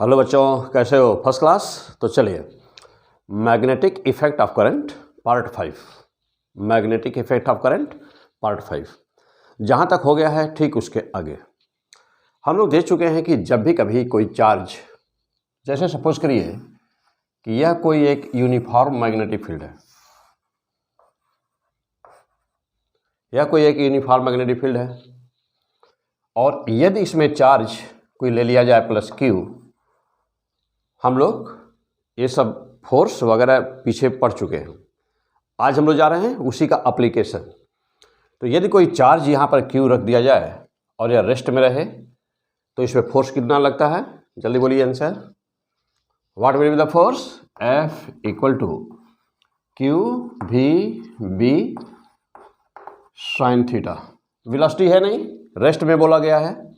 Hello बच्चों, कैसे हो? First class. तो चलिए, magnetic effect of current part 5, magnetic effect of current part 5 जहाँ तक हो गया है ठीक उसके आगे हम लोग देख चुके हैं कि जब भी कभी कोई चार्ज, जैसे सपोज करिए कि यह कोई एक यूनिफॉर्म मैग्नेटिक फील्ड है, यह कोई एक यूनिफॉर्म मैग्नेटिक फील्ड है और यदि इसमें चार्ज कोई ले लिया जाए प्लस क्यू, हम लोग ये सब फोर्स वगैरह पीछे पढ़ चुके हैं। आज हम लोग जा रहे हैं उसी का एप्लीकेशन। तो यदि कोई चार्ज यहाँ पर क्यू रख दिया जाए और यह रेस्ट में रहे तो इसमें फोर्स कितना लगता है? जल्दी बोलिए answer. What will be the force? F equal to Q V B sine theta. Velocity है नहीं, रेस्ट में बोला गया है।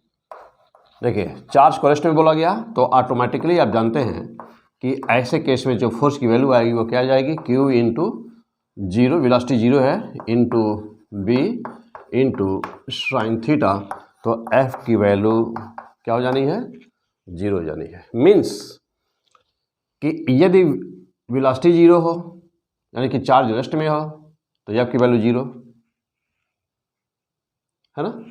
देखिए, चार्ज को रेस्ट में बोला गया तो ऑटोमेटिकली आप जानते हैं कि ऐसे केस में जो फोर्स की वैल्यू आएगी वो क्या आ जाएगी? Q into zero, velocity zero है, into B into sine theta. तो F की वैल्यू क्या हो जानी है? जीरो हो जानी है। मीन्स कि यदि वेलोसिटी जीरो हो यानी कि चार्ज रेस्ट में हो तो F की वैल्यू जीरो है ना।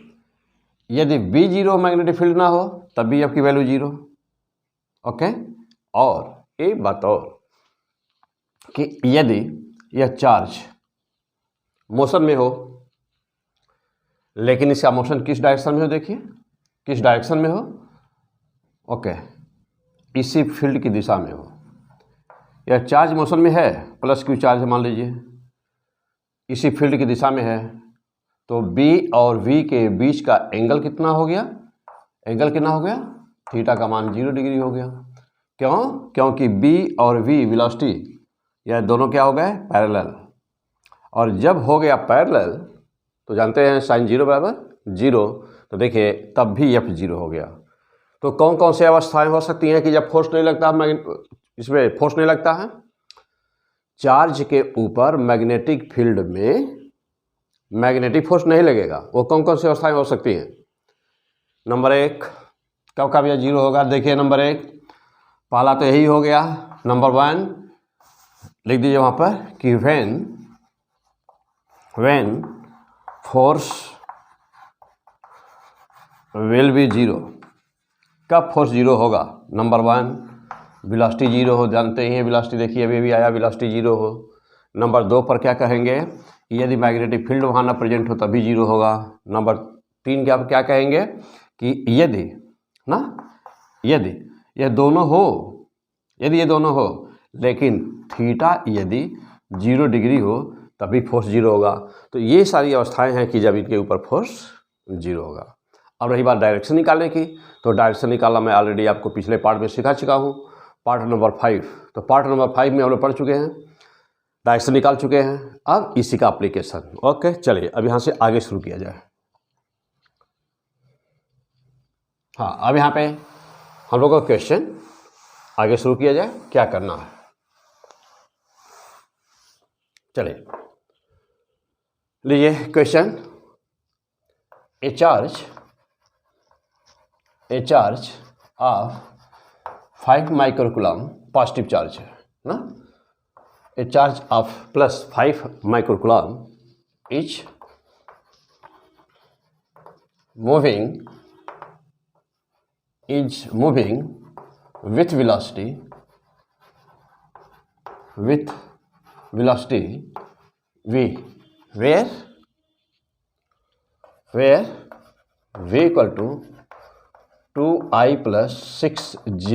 यदि बी जीरो मैग्नेटिक फील्ड ना हो तब भी F की वैल्यू जीरो। ओके। और एक बात और कि यदि यह चार्ज मोशन में हो, लेकिन इसका मोशन किस डायरेक्शन में हो? देखिए किस डायरेक्शन में हो। ओके, इसी फील्ड की दिशा में हो। यह चार्ज मोशन में है, प्लस क्यू चार्ज मान लीजिए, इसी फील्ड की दिशा में है, तो B और V के बीच का एंगल कितना हो गया? एंगल कितना हो गया? थीटा का मान 0 डिग्री हो गया। क्यों? क्योंकि B और V वेलोसिटी यह दोनों क्या हो गए? पैरेलल। और जब हो गया पैरेलल तो जानते हैं साइन जीरो बराबर जीरो, तो देखिए तब भी F जीरो हो गया। तो कौन कौन से अवस्थाएं हो सकती हैं कि जब फोर्स नहीं लगता? इसमें फोर्स नहीं लगता है। चार्ज के ऊपर मैग्नेटिक फील्ड में मैग्नेटिक फोर्स नहीं लगेगा। वो कौन कौन सी अवस्थाएं हो सकती हैं? नंबर एक, कब कब यह जीरो होगा? देखिए नंबर एक, पहला तो यही हो गया। नंबर वन लिख दीजिए वहाँ पर कि when force will be zero. कब फोर्स जीरो होगा? नंबर वन, वेलोसिटी जीरो हो, जानते ही हैं वेलोसिटी, देखिए अभी भी आया, वेलोसिटी जीरो हो। नंबर दो पर क्या कहेंगे? यदि मैग्नेटिक फील्ड वहाँ ना प्रेजेंट हो तभी जीरो होगा। नंबर तीन क्या कहेंगे कि यदि ये दोनों हो, यदि ये दोनों हो लेकिन थीटा यदि 0 डिग्री हो तभी फोर्स जीरो होगा। तो ये सारी अवस्थाएं हैं कि जब इनके ऊपर फोर्स जीरो होगा। अब रही बात डायरेक्शन निकालने की, तो डायरेक्शन निकालना मैं ऑलरेडी आपको पिछले पार्ट में सिखा चुका हूँ, पार्ट नंबर 5। तो पार्ट नंबर 5 में हम लोग पढ़ चुके हैं, डायरेक्शन निकाल चुके हैं। अब इसी का एप्लीकेशन। ओके, चलिए अब यहाँ से आगे शुरू किया जाए। हाँ, अब यहाँ पे हम लोग का क्वेश्चन आगे शुरू किया जाए, क्या करना है। चलिए लीजिए question. A charge of 5 microcoulomb, positive charge है ना। A charge of plus 5 microcoulomb is moving with velocity v, where v equal to 2i plus 6j।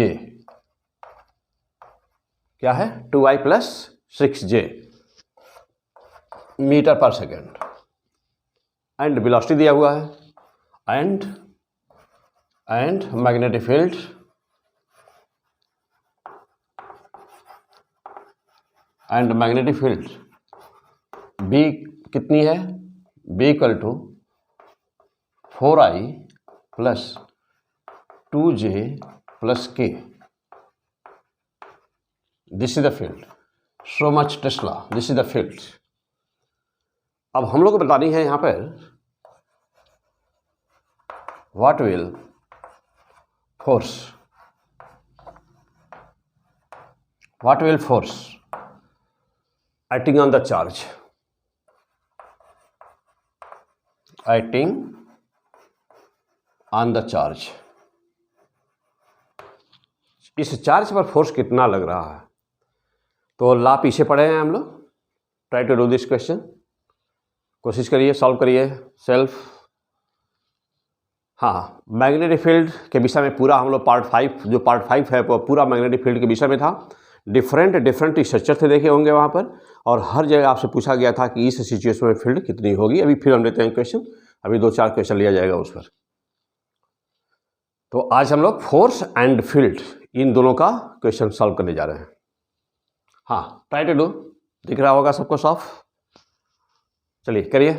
क्या है? 2i plus 6j मीटर पर सेकेंड, एंड वेलोसिटी दिया हुआ है, and magnetic field B कितनी है? B equal to 4i plus 2j plus k। This is the field, so much tesla, this is the field. अब हम लोग को बतानी है यहाँ पर what will force What will force acting on the charge? Acting on the charge. इस charge पर फोर्स कितना लग रहा है? तो ला पीछे पढ़े हैं हम लोग. Try to do this question. कोशिश करिए, सॉल्व करिए सेल्फ. हाँ, मैग्नेटिक फील्ड के विषय में पूरा हम लोग पार्ट 5 है वो पूरा मैग्नेटिक फील्ड के विषय में था. डिफरेंट स्ट्रक्चर थे देखे होंगे वहाँ पर, और हर जगह आपसे पूछा गया था कि इस सिचुएशन में फील्ड कितनी होगी. अभी फिर हम लेते हैं क्वेश्चन. अभी 2-4 क्वेश्चन लिया जाएगा उस पर. तो आज हम लोग फोर्स एंड फील्ड इन दोनों का क्वेश्चन सॉल्व करने जा रहे हैं. हाँ, ट्राई टू डू. दिख रहा होगा सबको साफ. चलिए करिए,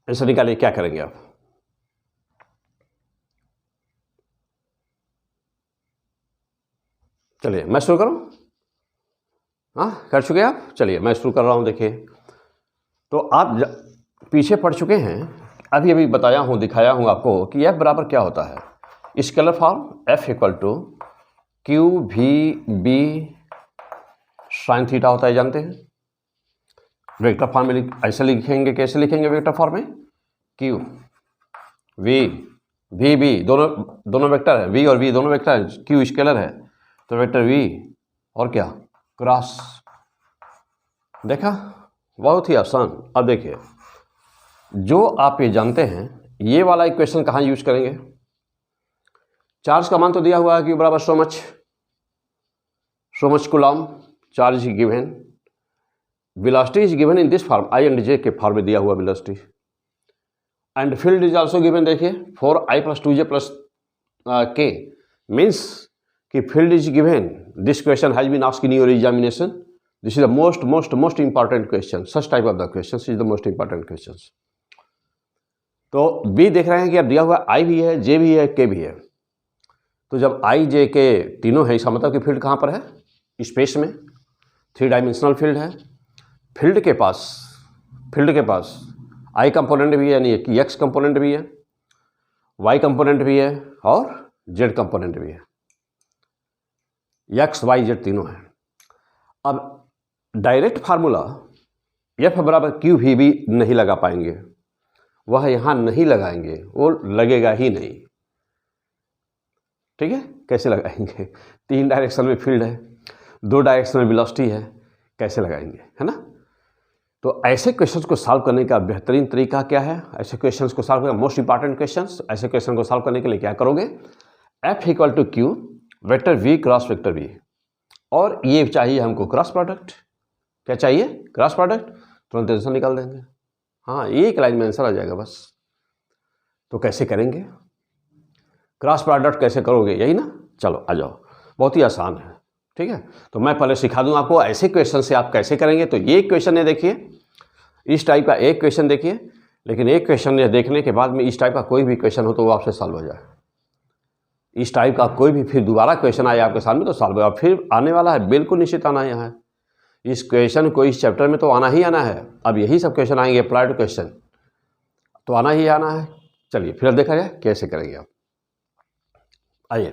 आंसर निकालिए. क्या करेंगे आप? चलिए मैं शुरू करूं. हाँ, कर चुके आप? चलिए मैं शुरू कर रहा हूं. देखिए, तो आप पीछे पढ़ चुके हैं. अभी बताया हूं, दिखाया हूं आपको कि F बराबर क्या होता है. Scalar form F equal to Q V B sine theta होता है, जानते हैं. वेक्टर फॉर्म में ऐसे लिखेंगे. कैसे लिखेंगे वेक्टर फॉर्म में? क्यू वी बी दोनों वेक्टर है. वी और वी दोनों वेक्टर है. क्यू स्केलर है तो वेक्टर वी और क्या क्रॉस. देखा, बहुत ही आसान. अब देखिए, जो आप ये जानते हैं, ये वाला इक्वेशन कहाँ यूज करेंगे? चार्ज का मान तो दिया हुआ है, क्यू बराबर so much coulomb. Charge is given, velocity is given in this form, I and J के फॉर्म में दिया हुआ velocity. And field is also given. देखिए 4i + 2j + k मीन्स कि field is given. This question has been asked in your examination. This is the most important question. Such type of the question is the most important question. तो बी देख रहे हैं कि अब दिया हुआ आई भी है, जे भी है, के भी है. तो जब आई जे के तीनों है, इसका मतलब कि फील्ड कहाँ पर है? स्पेस में. 3 डायमेंशनल फील्ड है. फील्ड के पास आई कंपोनेंट भी है, यानी कि एक्स कंपोनेंट भी है, वाई कंपोनेंट भी है और जेड कंपोनेंट भी है. एक्स वाई जेड तीनों है. अब डायरेक्ट फार्मूला एफ बराबर क्यू भी नहीं लगा पाएंगे. वह यहाँ नहीं लगाएंगे, वो लगेगा ही नहीं. ठीक है, कैसे लगाएंगे? 3 डायरेक्शन में फील्ड है, 2 डायरेक्शन में वेलोसिटी है, कैसे लगाएंगे, है ना. तो ऐसे क्वेश्चंस को सॉल्व करने का बेहतरीन तरीका क्या है? ऐसे क्वेश्चंस को सॉल्व करने का मोस्ट इंपॉर्टेंट क्वेश्चंस. ऐसे क्वेश्चन को सॉल्व करने के लिए क्या करोगे? F equal to Q vector V cross vector V, और ये चाहिए हमको क्रॉस प्रोडक्ट. क्या चाहिए? Cross product. तुरंत आंसर निकाल देंगे. हाँ, एक लाइन में आंसर आ जाएगा बस. तो कैसे करेंगे क्रॉस प्रोडक्ट? कैसे करोगे, यही ना. चलो आ जाओ, बहुत ही आसान है. ठीक है, तो मैं पहले सिखा दूं आपको ऐसे क्वेश्चन से आप कैसे करेंगे. तो ये क्वेश्चन है, देखिए इस टाइप का एक क्वेश्चन देखिए. लेकिन एक क्वेश्चन देखने के बाद में इस टाइप का कोई भी क्वेश्चन हो तो वो आपसे सॉल्व हो जाए. इस टाइप का कोई भी फिर दोबारा क्वेश्चन आए आपके सामने तो सॉल्व होगा. फिर आने वाला है, बिल्कुल निश्चित आना है. यहाँ इस क्वेश्चन को इस चैप्टर में तो आना ही आना है. अब यही सब क्वेश्चन आएंगे, अप्लाइड क्वेश्चन तो आना ही आना है. चलिए फिर देखा जाए कैसे करेंगे आप. आइए,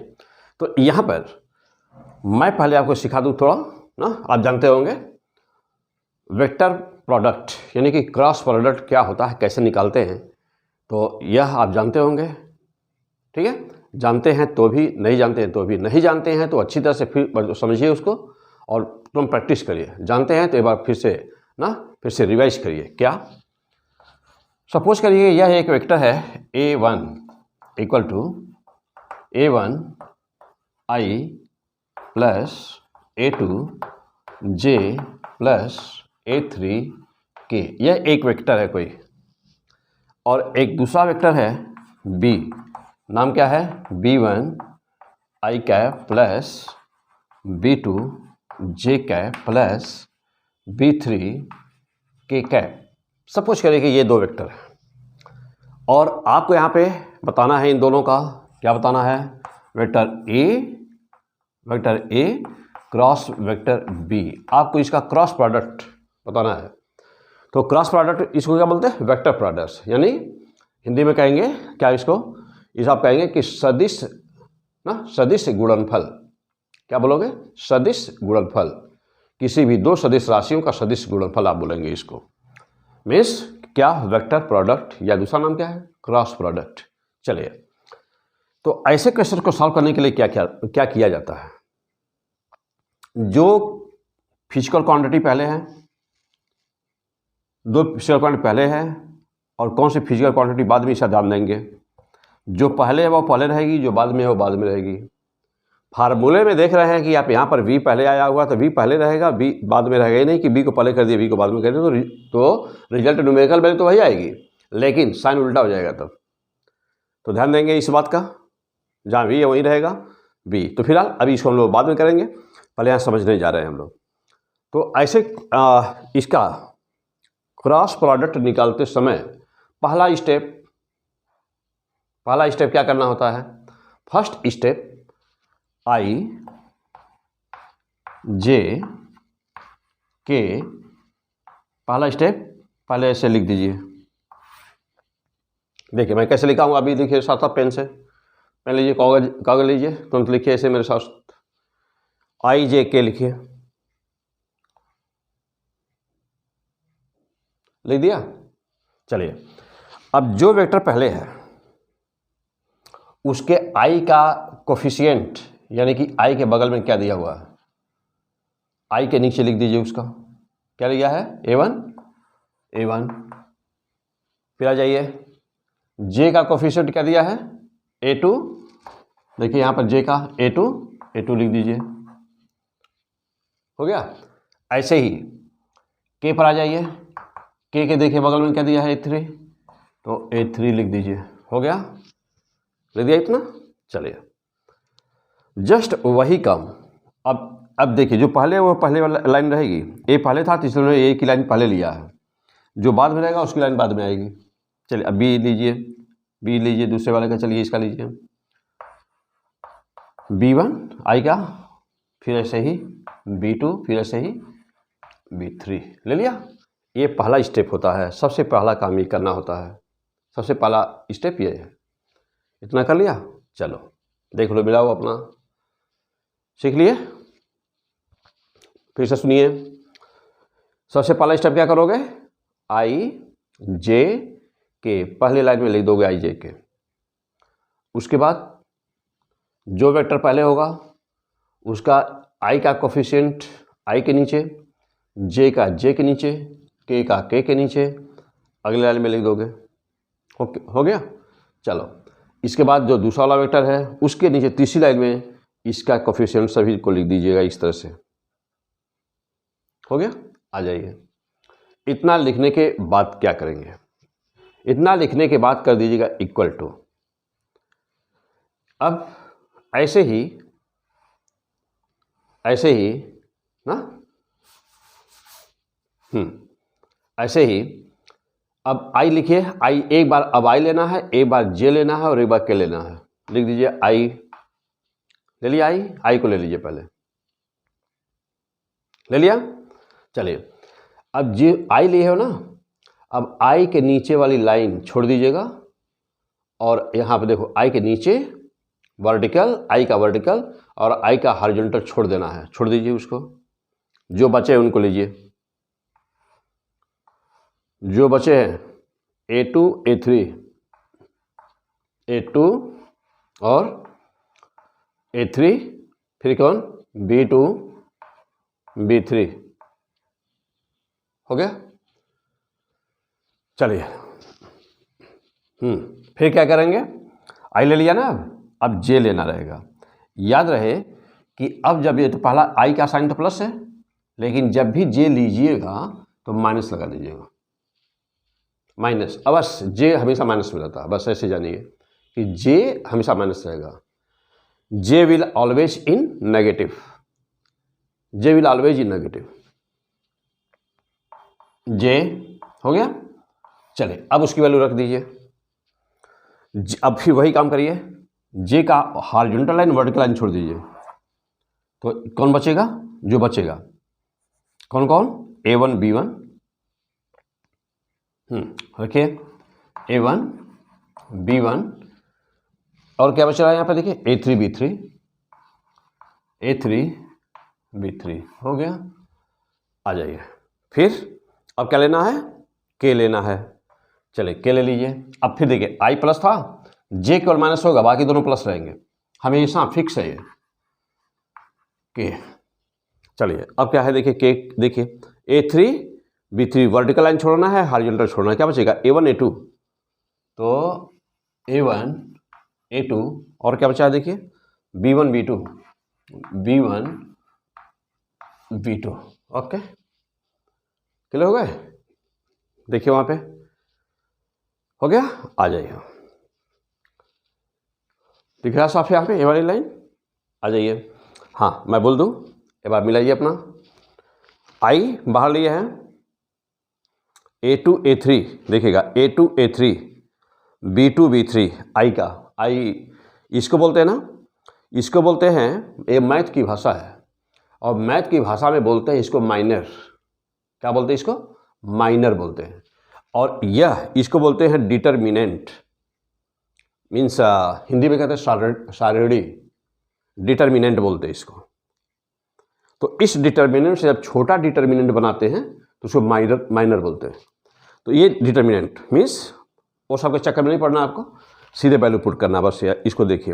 तो यहाँ पर मैं पहले आपको सिखा दूँ थोड़ा ना. आप जानते होंगे वेक्टर प्रोडक्ट यानी कि क्रॉस प्रोडक्ट क्या होता है, कैसे निकालते हैं. तो यह आप जानते होंगे. ठीक है, जानते हैं तो भी, नहीं जानते हैं तो भी. नहीं जानते हैं तो अच्छी तरह से फिर समझिए उसको और तुम प्रैक्टिस करिए. जानते हैं तो एक बार फिर से रिवाइज करिए. क्या? सपोज करिए यह एक वेक्टर है A1 equal to A1 I plus A2 J plus A3 K. यह एक वेक्टर है कोई. और एक दूसरा वेक्टर है B. नाम क्या है? B1 I cap plus B2 J cap plus B3 K cap. Suppose करिए कि ये 2 वेक्टर है और आपको यहाँ पे बताना है इन दोनों का. क्या बताना है? Vector A cross vector B. आपको इसका क्रॉस प्रोडक्ट बताना है. तो क्रॉस प्रोडक्ट इसको क्या बोलते हैं? Vector product. यानी हिंदी में कहेंगे क्या इसको? इस आप कहेंगे कि सदिश गुणनफल. क्या बोलोगे? सदिश गुणनफल। किसी भी दो सदिश राशियों का सदिश गुणनफल आप बोलेंगे इसको। मीन्स क्या? वेक्टर प्रोडक्ट, या दूसरा नाम क्या है? Cross product. चलिए, तो ऐसे क्वेश्चन को सॉल्व करने के लिए क्या किया जाता है? जो फिजिकल क्वांटिटी पहले है, दो फिजिकल क्वांटिटी पहले है, और कौन सी फिजिकल क्वांटिटी बाद में, इसे ध्यान देंगे। जो पहले है वो पहले रहेगी, जो बाद में है वो बाद में रहेगी। फार्मूले में देख रहे हैं कि आप यहाँ पर v पहले आया हुआ तो v पहले रहेगा, b बाद में रहेगा ही नहीं कि b को पहले कर दिया v को बाद में कर दिया, तो रिजल्ट न्यूमेरिकल वैल्यू तो वही आएगी, लेकिन साइन उल्टा हो जाएगा तब। तो ध्यान देंगे इस बात का, जहाँ v है वहीं रहेगा b। तो फिलहाल अभी इसको हम लोग बाद में करेंगे, पहले यहाँ समझने जा रहे हैं हम लोग। तो ऐसे इसका क्रॉस प्रोडक्ट निकालते समय पहला स्टेप क्या करना होता है? First step i j k, पहला स्टेप पहले ऐसे लिख दीजिए। देखिए मैं कैसे लिखा हूँ, अभी देखिए साथ साथ पेन से, पेन लीजिए, कागज लीजिए, तुरंत लिखिए ऐसे मेरे साथ, i j k लिखिए। लिख दिया? चलिए, अब जो वेक्टर पहले है उसके i का कोफिशिएंट, यानी कि i के बगल में क्या दिया हुआ है, i के नीचे लिख दीजिए उसका क्या लिया है, a1। फिर आ जाइए, j का कोफिशिएंट क्या दिया है, a2। देखिए यहाँ पर j का a2 लिख दीजिए, हो गया। ऐसे ही k पर आ जाइए, k के देखिए बगल में क्या दिया है, a3, तो a3 लिख दीजिए, हो गया। लिख दिया इतना? चलिए, जस्ट वही काम। अब देखिए, जो पहले वो पहले वाला लाइन रहेगी, ए पहले था तो इसलिए ए की लाइन पहले लिया है, जो बाद में रहेगा उसकी लाइन बाद में आएगी। चलिए, अब बी लीजिए दूसरे वाले का, चलिए इसका लीजिए b1 आई का, फिर ऐसे ही b2, फिर ऐसे ही b3 ले लिया। ये पहला स्टेप होता है, सबसे पहला काम ये करना होता है, सबसे पहला स्टेप ये है। इतना कर लिया? चलो देख लो, मिलाओ अपना, सीख लिए? फिर से सुनिए, सबसे पहला स्टेप क्या करोगे, i j k, पहले लाइन में लिख दोगे i j k। उसके बाद जो वेक्टर पहले होगा उसका i का कोफिशिएंट i के नीचे, j का j के नीचे, k का k के नीचे, अगले लाइन में लिख दोगे। ओके, हो गया। चलो, इसके बाद जो दूसरा वाला वेक्टर है उसके नीचे तीसरी लाइन में इसका कोफिशिएंट सभी को लिख दीजिएगा इस तरह से, हो गया। आ जाइए, इतना लिखने के बाद क्या करेंगे, इतना लिखने के बाद कर दीजिएगा इक्वल टू। अब ऐसे ही ना, ऐसे ही अब i लिखिए, i एक बार अब i लेना है, एक बार j लेना है और एक बार k लेना है। लिख दीजिए i, ले लिया i को ले लीजिए, पहले ले लिया। चलिए, अब जो i लिए हो ना, अब i के नीचे वाली लाइन छोड़ दीजिएगा, और यहाँ पे देखो i के नीचे वर्टिकल, i का वर्टिकल और i का हॉरिजॉन्टल छोड़ देना है, छोड़ दीजिए उसको। जो बचे उनको लीजिए, जो बचे हैं a2 a3, a2 और a3, फिर कौन, b2 b3, हो गया। चलिए, फिर क्या करेंगे, i ले लिया ना, अब j लेना रहेगा। याद रहे कि अब जब ये तो पहला i का साइन तो प्लस है, लेकिन जब भी j लीजिएगा तो माइनस लगा दीजिएगा, माइनस। अब बस j हमेशा माइनस में रहता है, बस ऐसे जानिए कि j हमेशा माइनस रहेगा। j will always in negative, j will always in negative, j हो गया। चलिए, अब उसकी वैल्यू रख दीजिए। अब फिर वही काम करिए, j का हॉरिजॉन्टल लाइन वर्टिकल लाइन छोड़ दीजिए, तो कौन बचेगा, जो बचेगा कौन कौन, a1 b1, रखिए a1 b1, और क्या बच रहा है यहाँ पे देखिए a3 b3, A3 B3 हो गया। आ जाइए, फिर अब क्या लेना है, K लेना है। चलिए K ले लीजिए। अब फिर देखिए I प्लस था, J केवल माइनस होगा, बाकी दोनों प्लस रहेंगे, हमेशा फिक्स है ये K। चलिए अब क्या है देखिए K, देखिए A3 B3 वर्टिकल लाइन छोड़ना है, हॉरिजॉन्टल छोड़ना है, क्या बचेगा A1 A2, तो A1 A2 और क्या बचा है देखिए B1 B2 B1 B2। Okay, clear हो गए, देखिए वहां पे हो गया। आ जाइए, दिख रहा साफ यहाँ पे ये वाली लाइन, आ जाइए। हाँ मैं बोल दूँ, एक बार मिलाइए अपना, आई बाहर लिए हैं, A2 A3 देखिएगा, A2 A3 B2 B3, आई का आई इसको बोलते हैं ना, इसको बोलते हैं, ये मैथ की भाषा है और मैथ की भाषा में बोलते हैं इसको माइनर। क्या बोलते हैं इसको, माइनर बोलते हैं। और यह इसको बोलते हैं डिटर्मिनेंट, मीन्स हिंदी में कहते हैं सारणी, डिटर्मिनेंट बोलते हैं इसको। तो इस डिटर्मिनेंट से जब छोटा डिटर्मिनेंट बनाते हैं तो उसको माइनर बोलते हैं। तो ये डिटर्मिनेंट मीन्स वो सबके चक्कर में नहीं पड़ना, आपको सीधे वैल्यू पुट करना बस। इसको देखिए,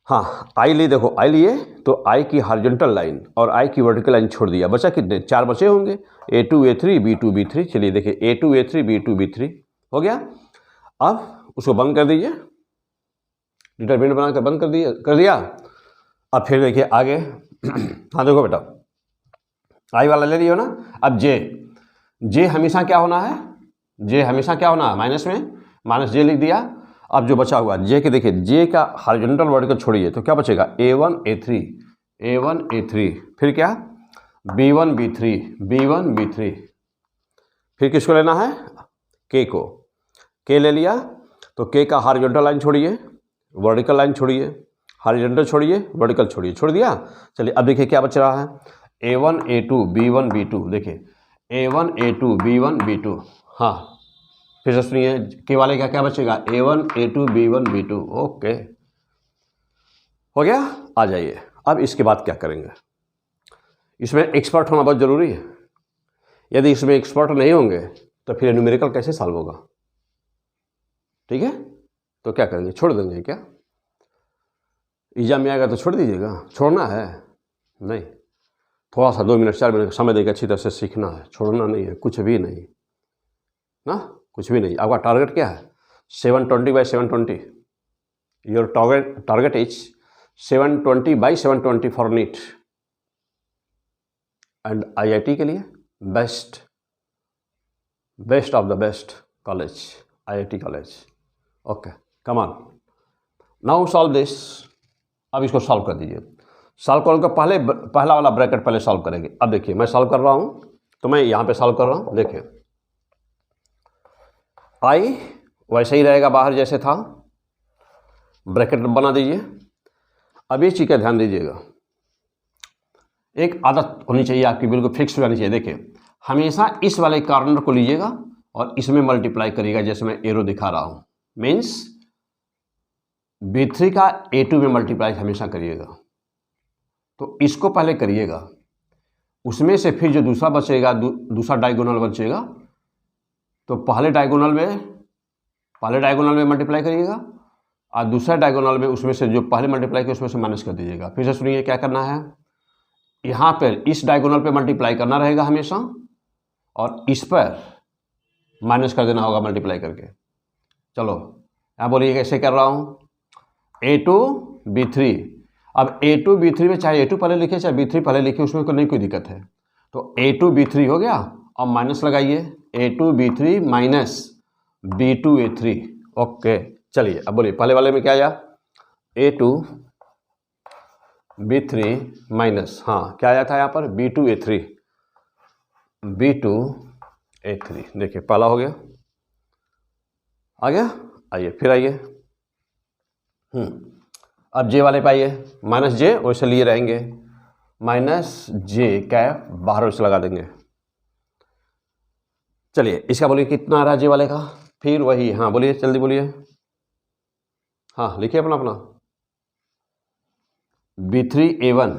हाँ आई लिए, देखो आई लिए तो आई की हॉरिजॉन्टल लाइन और आई की वर्टिकल लाइन छोड़ दिया, बचा कितने, 4 बचे होंगे, A2 A3 B2 B3। चलिए देखिए A2 A3 B2 B3 हो गया। अब उसको बंद कर दीजिए, डिटरमिनेंट बना कर बंद कर दिया। अब फिर देखिए आगे हाँ देखो बेटा, आई वाला ले लियो ना। अब जे हमेशा क्या होना है, जे हमेशा क्या होना है, माइनस में, माइनस जे लिख दिया। अब जो बचा हुआ जे के, देखिए जे का हॉरिजॉन्टल वर्टिकल छोड़िए तो क्या बचेगा A1 A3 फिर क्या B1 B3 फिर किसको लेना है, K को, K ले लिया तो K का हॉरिजॉन्टल लाइन छोड़िए, वर्टिकल लाइन छोड़िए, हॉरिजॉन्टल छोड़िए, वर्टिकल छोड़िए, छोड़ दिया। चलिए अब देखिए क्या बच रहा है, A1 A2 B1 B2, देखिए A1 A2 B1 B2। हाँ फिर से सुनिए, के वाले का क्या बचेगा, A1 A2 B1 B2। Okay हो गया। आ जाइए, अब इसके बाद क्या करेंगे, इसमें एक्सपर्ट होना बहुत ज़रूरी है। यदि इसमें एक्सपर्ट नहीं होंगे तो फिर न्यूमेरिकल कैसे सॉल्व होगा, ठीक है। तो क्या करेंगे, छोड़ देंगे क्या, एग्जाम में आएगा तो छोड़ दीजिएगा, छोड़ना है नहीं, थोड़ा सा 2 मिनट 4 मिनट समय देकर अच्छी तरह से सीखना है, छोड़ना नहीं है, कुछ भी नहीं ना, कुछ भी नहीं। आपका टारगेट क्या है, 720/720, your target is 720/720 for neat and IIT के लिए best of the best college, IIT college. Okay come on, now solve this. अब इसको सॉल्व कर दीजिए। सॉल्व करने का पहला वाला ब्रैकेट पहले सॉल्व करेंगे। अब देखिए मैं सॉल्व कर रहा हूँ, तो मैं यहाँ पे सॉल्व कर रहा हूँ। देखिए आई वैसे ही रहेगा बाहर जैसे था, ब्रैकेट बना दीजिए। अब ये चीज़ का ध्यान दीजिएगा, एक आदत होनी चाहिए आपकी, बिल्कुल फिक्स हो जानी चाहिए। देखिए हमेशा इस वाले कॉर्नर को लीजिएगा और इसमें मल्टीप्लाई करिएगा, जैसे मैं एरो दिखा रहा हूँ, मीन्स B3 का A2 में मल्टीप्लाई हमेशा करिएगा। तो इसको पहले करिएगा, उसमें से फिर जो दूसरा बचेगा, दूसरा डायगोनल बचेगा, तो पहले डायगोनल में मल्टीप्लाई करिएगा और दूसरा डायगोनल में उसमें से जो पहले मल्टीप्लाई किया उसमें से माइनस कर दीजिएगा। फिर से सुनिए क्या करना है, यहाँ पर इस डायगोनल पे मल्टीप्लाई करना रहेगा हमेशा और इस पर माइनस कर देना होगा मल्टीप्लाई करके। चलो यहाँ बोलिए कैसे कर रहा हूँ, A2 B3। अब A2 B3 में चाहे A2 पहले लिखे चाहे B3 पहले लिखे, उसमें नहीं कोई दिक्कत है। तो A2 B3 हो गया, अब माइनस लगाइए, A2 B3 minus B2 A3। Okay चलिए अब बोलिए पहले वाले में क्या आया, A2 B3 माइनस, हाँ क्या आया था यहाँ पर, B2 A3। देखिए पहला हो गया, आ गया। आइए फिर आइए, अब जे वाले पे आइए, माइनस जे वैसे लिए रहेंगे, माइनस जे कैप बाहर वैसे लगा देंगे। चलिए इसका बोलिए कितना आ रहा है जे वाले का, फिर वही, हाँ बोलिए जल्दी बोलिए, हाँ लिखिए अपना। B3A1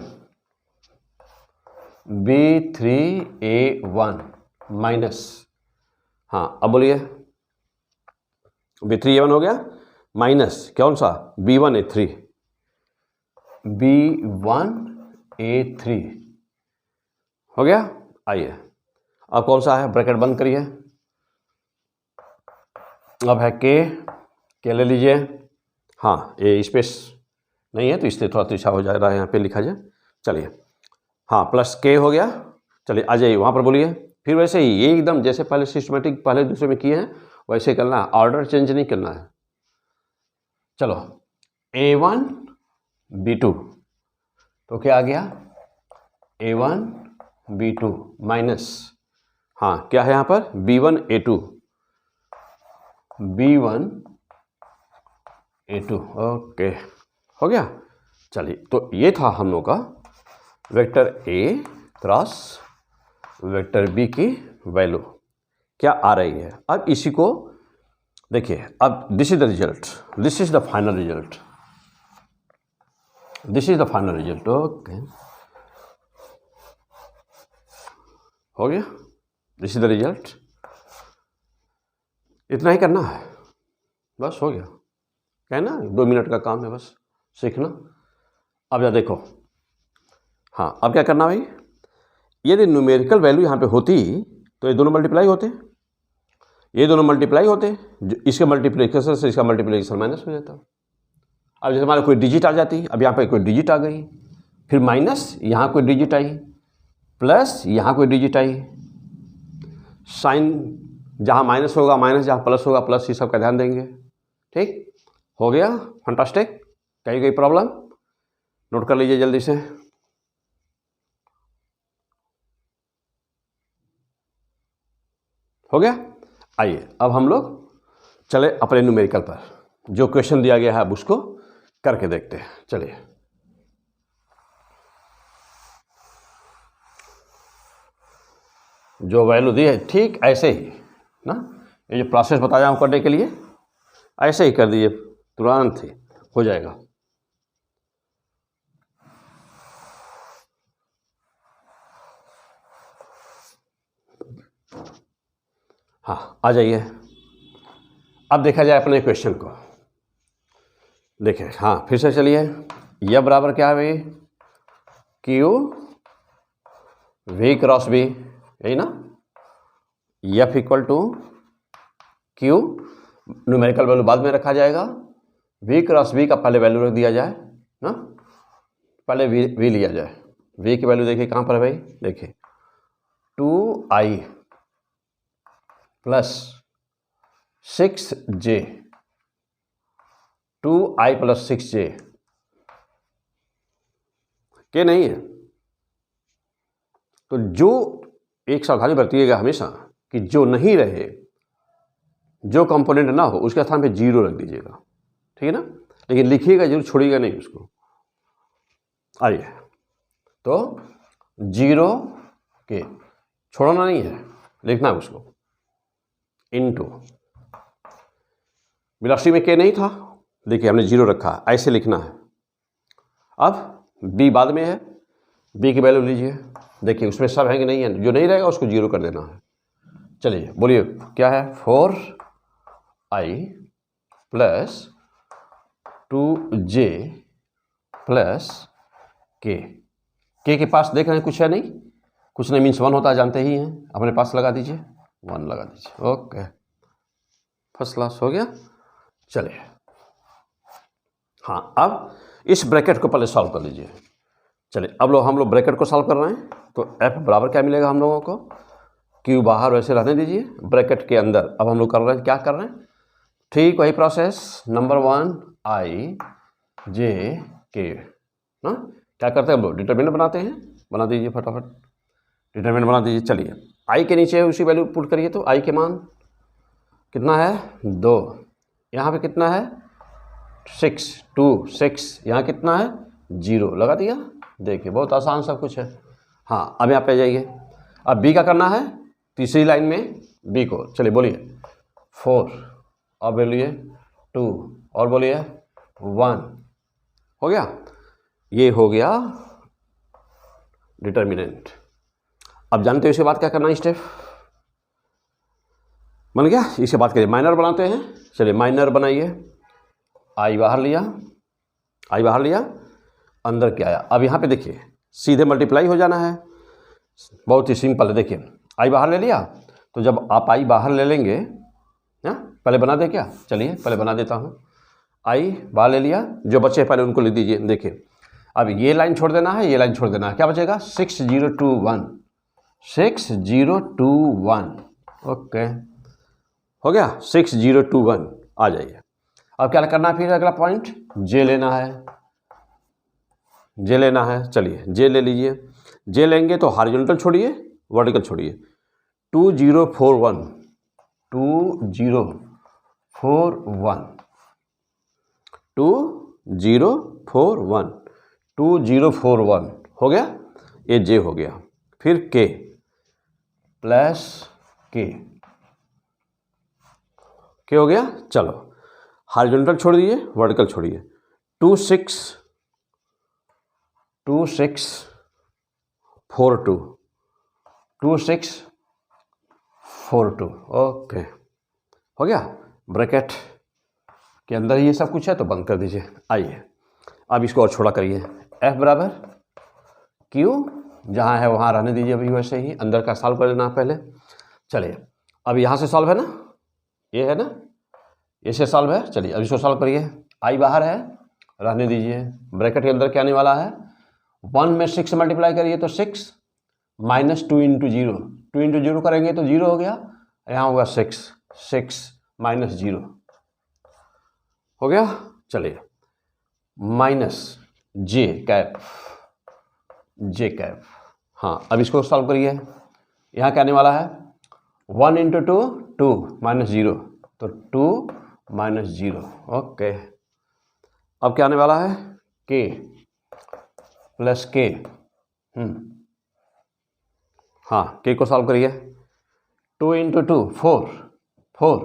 B3A1 माइनस, हाँ अब बोलिए, B3A1 हो गया माइनस कौन सा, B1A3 B1A3 हो गया। आइए अब कौन सा है, ब्रैकेट बंद करिए। अब है के ले लीजिए, हाँ ये स्पेस नहीं है तो इसलिए थोड़ा तिरछा हो जा रहा है, यहाँ पे लिखा जाए। चलिए हाँ प्लस के हो गया। चलिए आ जाइए वहाँ पर बोलिए। फिर वैसे ही ये एकदम जैसे पहले सिस्टमेटिक पहले दूसरे में किए हैं वैसे करना है, ऑर्डर चेंज नहीं करना है। चलो A1 B2 तो क्या आ गया, A1 B2 माइनस, हाँ क्या है यहाँ पर B1A2 B1A2 ओके हो गया। चलिए तो ये था हम लोग का vector A cross vector B की वैल्यू क्या आ रही है। अब इसी को देखिए, अब this is the result, this is the final result, this is the final result. Okay हो गया, दिस इज द रिजल्ट। इतना ही करना है बस, हो गया, कहना 2 मिनट का काम है बस सीखना। अब या देखो, हाँ अब क्या करना भाई, यदि न्यूमेरिकल वैल्यू यहाँ पे होती तो ये दोनों मल्टीप्लाई होते, ये दोनों मल्टीप्लाई होते, जो इसके मल्टीप्लिकेशन से इसका मल्टीप्लिकेशन माइनस हो जाता। अब जैसे हमारा कोई डिजिट आ जाती, अब यहाँ पे कोई डिजिट आ गई, फिर माइनस यहाँ कोई डिजिट आई, प्लस यहाँ कोई डिजिट आई, साइन जहाँ माइनस होगा माइनस, जहाँ प्लस होगा प्लस, ये सब का ध्यान देंगे। ठीक हो गया, फंटास्टिक। कहीं कोई प्रॉब्लम नोट कर लीजिए जल्दी से। हो गया। आइए अब हम लोग चले अपने न्यूमेरिकल पर, जो क्वेश्चन दिया गया है अब उसको करके देखते हैं। चलिए जो वैल्यू दी है ठीक ऐसे ही ना, ये जो प्रोसेस बताया हूँ करने के लिए ऐसे ही कर दीजिए, तुरंत ही हो जाएगा। हाँ आ जाइए, अब देखा जाए अपने क्वेश्चन को। देखिए हाँ फिर से चलिए, यह बराबर क्या है भाई, क्यू वी क्रॉस बी, यही ना, F equal to Q, numerical value बाद में रखा जाएगा, वी क्रॉस वी का पहले वैल्यू रख दिया जाए ना, पहले वी लिया जाए। वी की वैल्यू देखिए कहाँ पर है भाई, देखिए 2i plus 6j, 2i plus 6j के नहीं है, तो जो एक सावधानी बरतिएगा हमेशा कि जो नहीं रहे, जो कंपोनेंट ना हो उसके स्थान पे 0 रख दीजिएगा, ठीक है ना, लेकिन लिखिएगा जरूर, छोड़िएगा नहीं उसको। आइए तो 0 के छोड़ना नहीं है, लिखना है उसको, इनटू वेलोसिटी में के नहीं था, देखिए हमने 0 रखा, ऐसे लिखना है। अब b बाद में है, b की वैल्यू लीजिए, देखिए उसमें सब है कि नहीं है, जो नहीं रहेगा उसको 0 कर देना है। चलिए बोलिए क्या है, 4i प्लस 2j प्लस के पास देख रहे हैं कुछ है नहीं, कुछ नहीं मीन्स 1 होता है, जानते ही हैं, अपने पास लगा दीजिए, 1 लगा दीजिए। ओके फर्स्ट क्लास हो गया। चलिए हाँ अब इस ब्रैकेट को पहले सॉल्व कर लीजिए। चलिए अब हम लोग ब्रैकेट को सॉल्व कर रहे हैं, तो f बराबर क्या मिलेगा हम लोगों को, q बाहर वैसे रहने दीजिए, ब्रैकेट के अंदर अब हम लोग कर रहे हैं, क्या कर रहे हैं, ठीक वही process, number 1 i j k ना, क्या करते हैं हम लोग, डिटरमिनेंट बनाते हैं, बना दीजिए फटाफट, डिटरमिनेंट बना दीजिए। चलिए i के नीचे उसी वैल्यू पुट करिए, तो i के मान कितना है 2, यहाँ पे कितना है 6, 2 6, यहाँ कितना है 0 लगा दिया। देखिए बहुत आसान सब कुछ है। हाँ अब यहाँ पे जाइए, अब b का करना है, तीसरी लाइन में b को, चलिए बोलिए 4 और बोलिए 2 और बोलिए 1 हो गया। ये हो गया डिटर्मिनेंट। अब जानते हो इसके बाद क्या करना है, स्टेप बन गया। इसके बाद करिए माइनर बनाते हैं। चलिए माइनर बनाइए। आई बाहर लिया, आई बाहर लिया, अंदर क्या आया। अब यहाँ पे देखिए सीधे मल्टीप्लाई हो जाना है, बहुत ही सिंपल है। देखिए आई बाहर ले लिया, तो जब आप आई बाहर ले लेंगे ना, पहले बना दे क्या, चलिए पहले बना देता हूँ। आई बाहर ले लिया, जो बचे पहले उनको लिख दीजिए। देखिए अब ये लाइन छोड़ देना है, ये लाइन छोड़ देना है, क्या बचेगा 6021, 6021। ओके हो गया 6021। आ जाइए। अब क्या करना है, फिर अगला पॉइंट जे लेना है, जे लेना है। चलिए जे ले लीजिए। जे लेंगे तो हॉरिजॉन्टल छोड़िए, वर्टिकल छोड़िए। 2041, 2041, 2041, 2041 हो गया, ये जे हो गया। फिर के प्लस के हो गया। चलो हॉरिजॉन्टल छोड़ दिए, वर्टिकल छोड़िए। 2642, 2642। ओके हो गया। ब्रैकेट के अंदर ये सब कुछ है तो बंद कर दीजिए। आइए अब इसको और छोड़ा करिए। F बराबर Q, जहाँ है वहाँ रहने दीजिए अभी वैसे ही, अंदर का सॉल्व कर लेना पहले। चलिए अब यहाँ से सॉल्व है ना, ये है ना, इससे सॉल्व है। चलिए अब इसको सॉल्व करिए। आई बाहर है, रहने दीजिए। ब्रैकेट के अंदर क्या आने वाला है, 1 में 6 मल्टीप्लाई करिए तो 6 माइनस 2 इंटू 0, 2 इंटू 0 करेंगे तो 0 हो गया, यहाँ होगा 6, 6 माइनस 0 हो गया। चलिए माइनस जे कैप, जे कैप। हाँ अब इसको सॉल्व करिए। यहाँ क्या आने वाला है, 1 इंटू 2, 2 माइनस 0, तो 2 माइनस 0। ओके अब क्या आने वाला है, के प्लस के। हाँ के को सॉल्व करिए। 2 इंटू 2 4, 4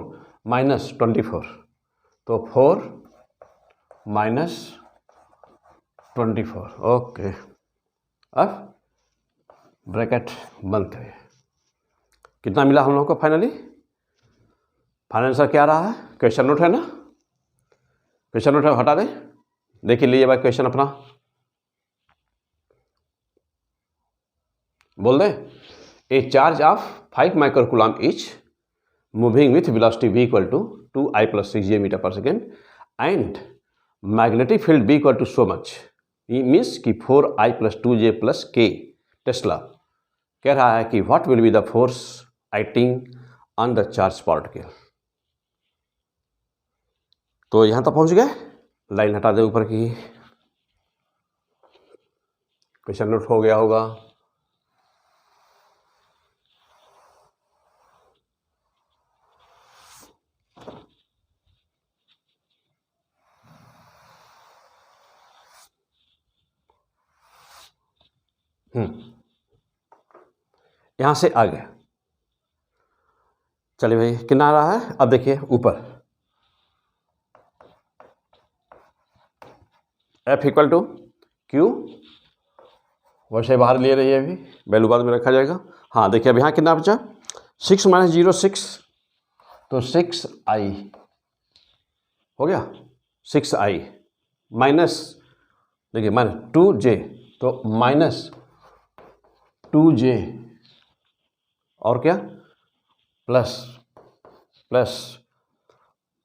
माइनस 24, तो 4 माइनस 24। ओके अब ब्रैकेट बंद करिए। कितना मिला हम लोगों को फाइनली, फाइनल आंसर क्या रहा है, क्वेश्चन नोट है ना, क्वेश्चन नोट हटा दें, देख लीजिए भाई क्वेश्चन अपना, बोल दें। A charge of 5 microcoulomb each moving with velocity v equal to 2i + 6j metre पर second and magnetic field b equal to so much, ये मीन्स कि 4i + 2j + k टेस्ला। कह रहा है कि what will be the force acting on the charge particle. तो यहाँ तक पहुँच गए, लाइन हटा दे ऊपर की, क्वेश्चन नोट हो गया होगा। यहाँ से आगे चलिए भाई, कितना आ रहा है, अब देखिए ऊपर F इक्वल टू Q, वैसे बाहर ले रही है, अभी वैल्यू बाद में रखा जाएगा। हाँ देखिए अब यहाँ कितना बचा, 6 माइनस 0 6, तो 6i हो गया, 6i माइनस, देखिए माइनस 2j, तो माइनस 2j और क्या प्लस, प्लस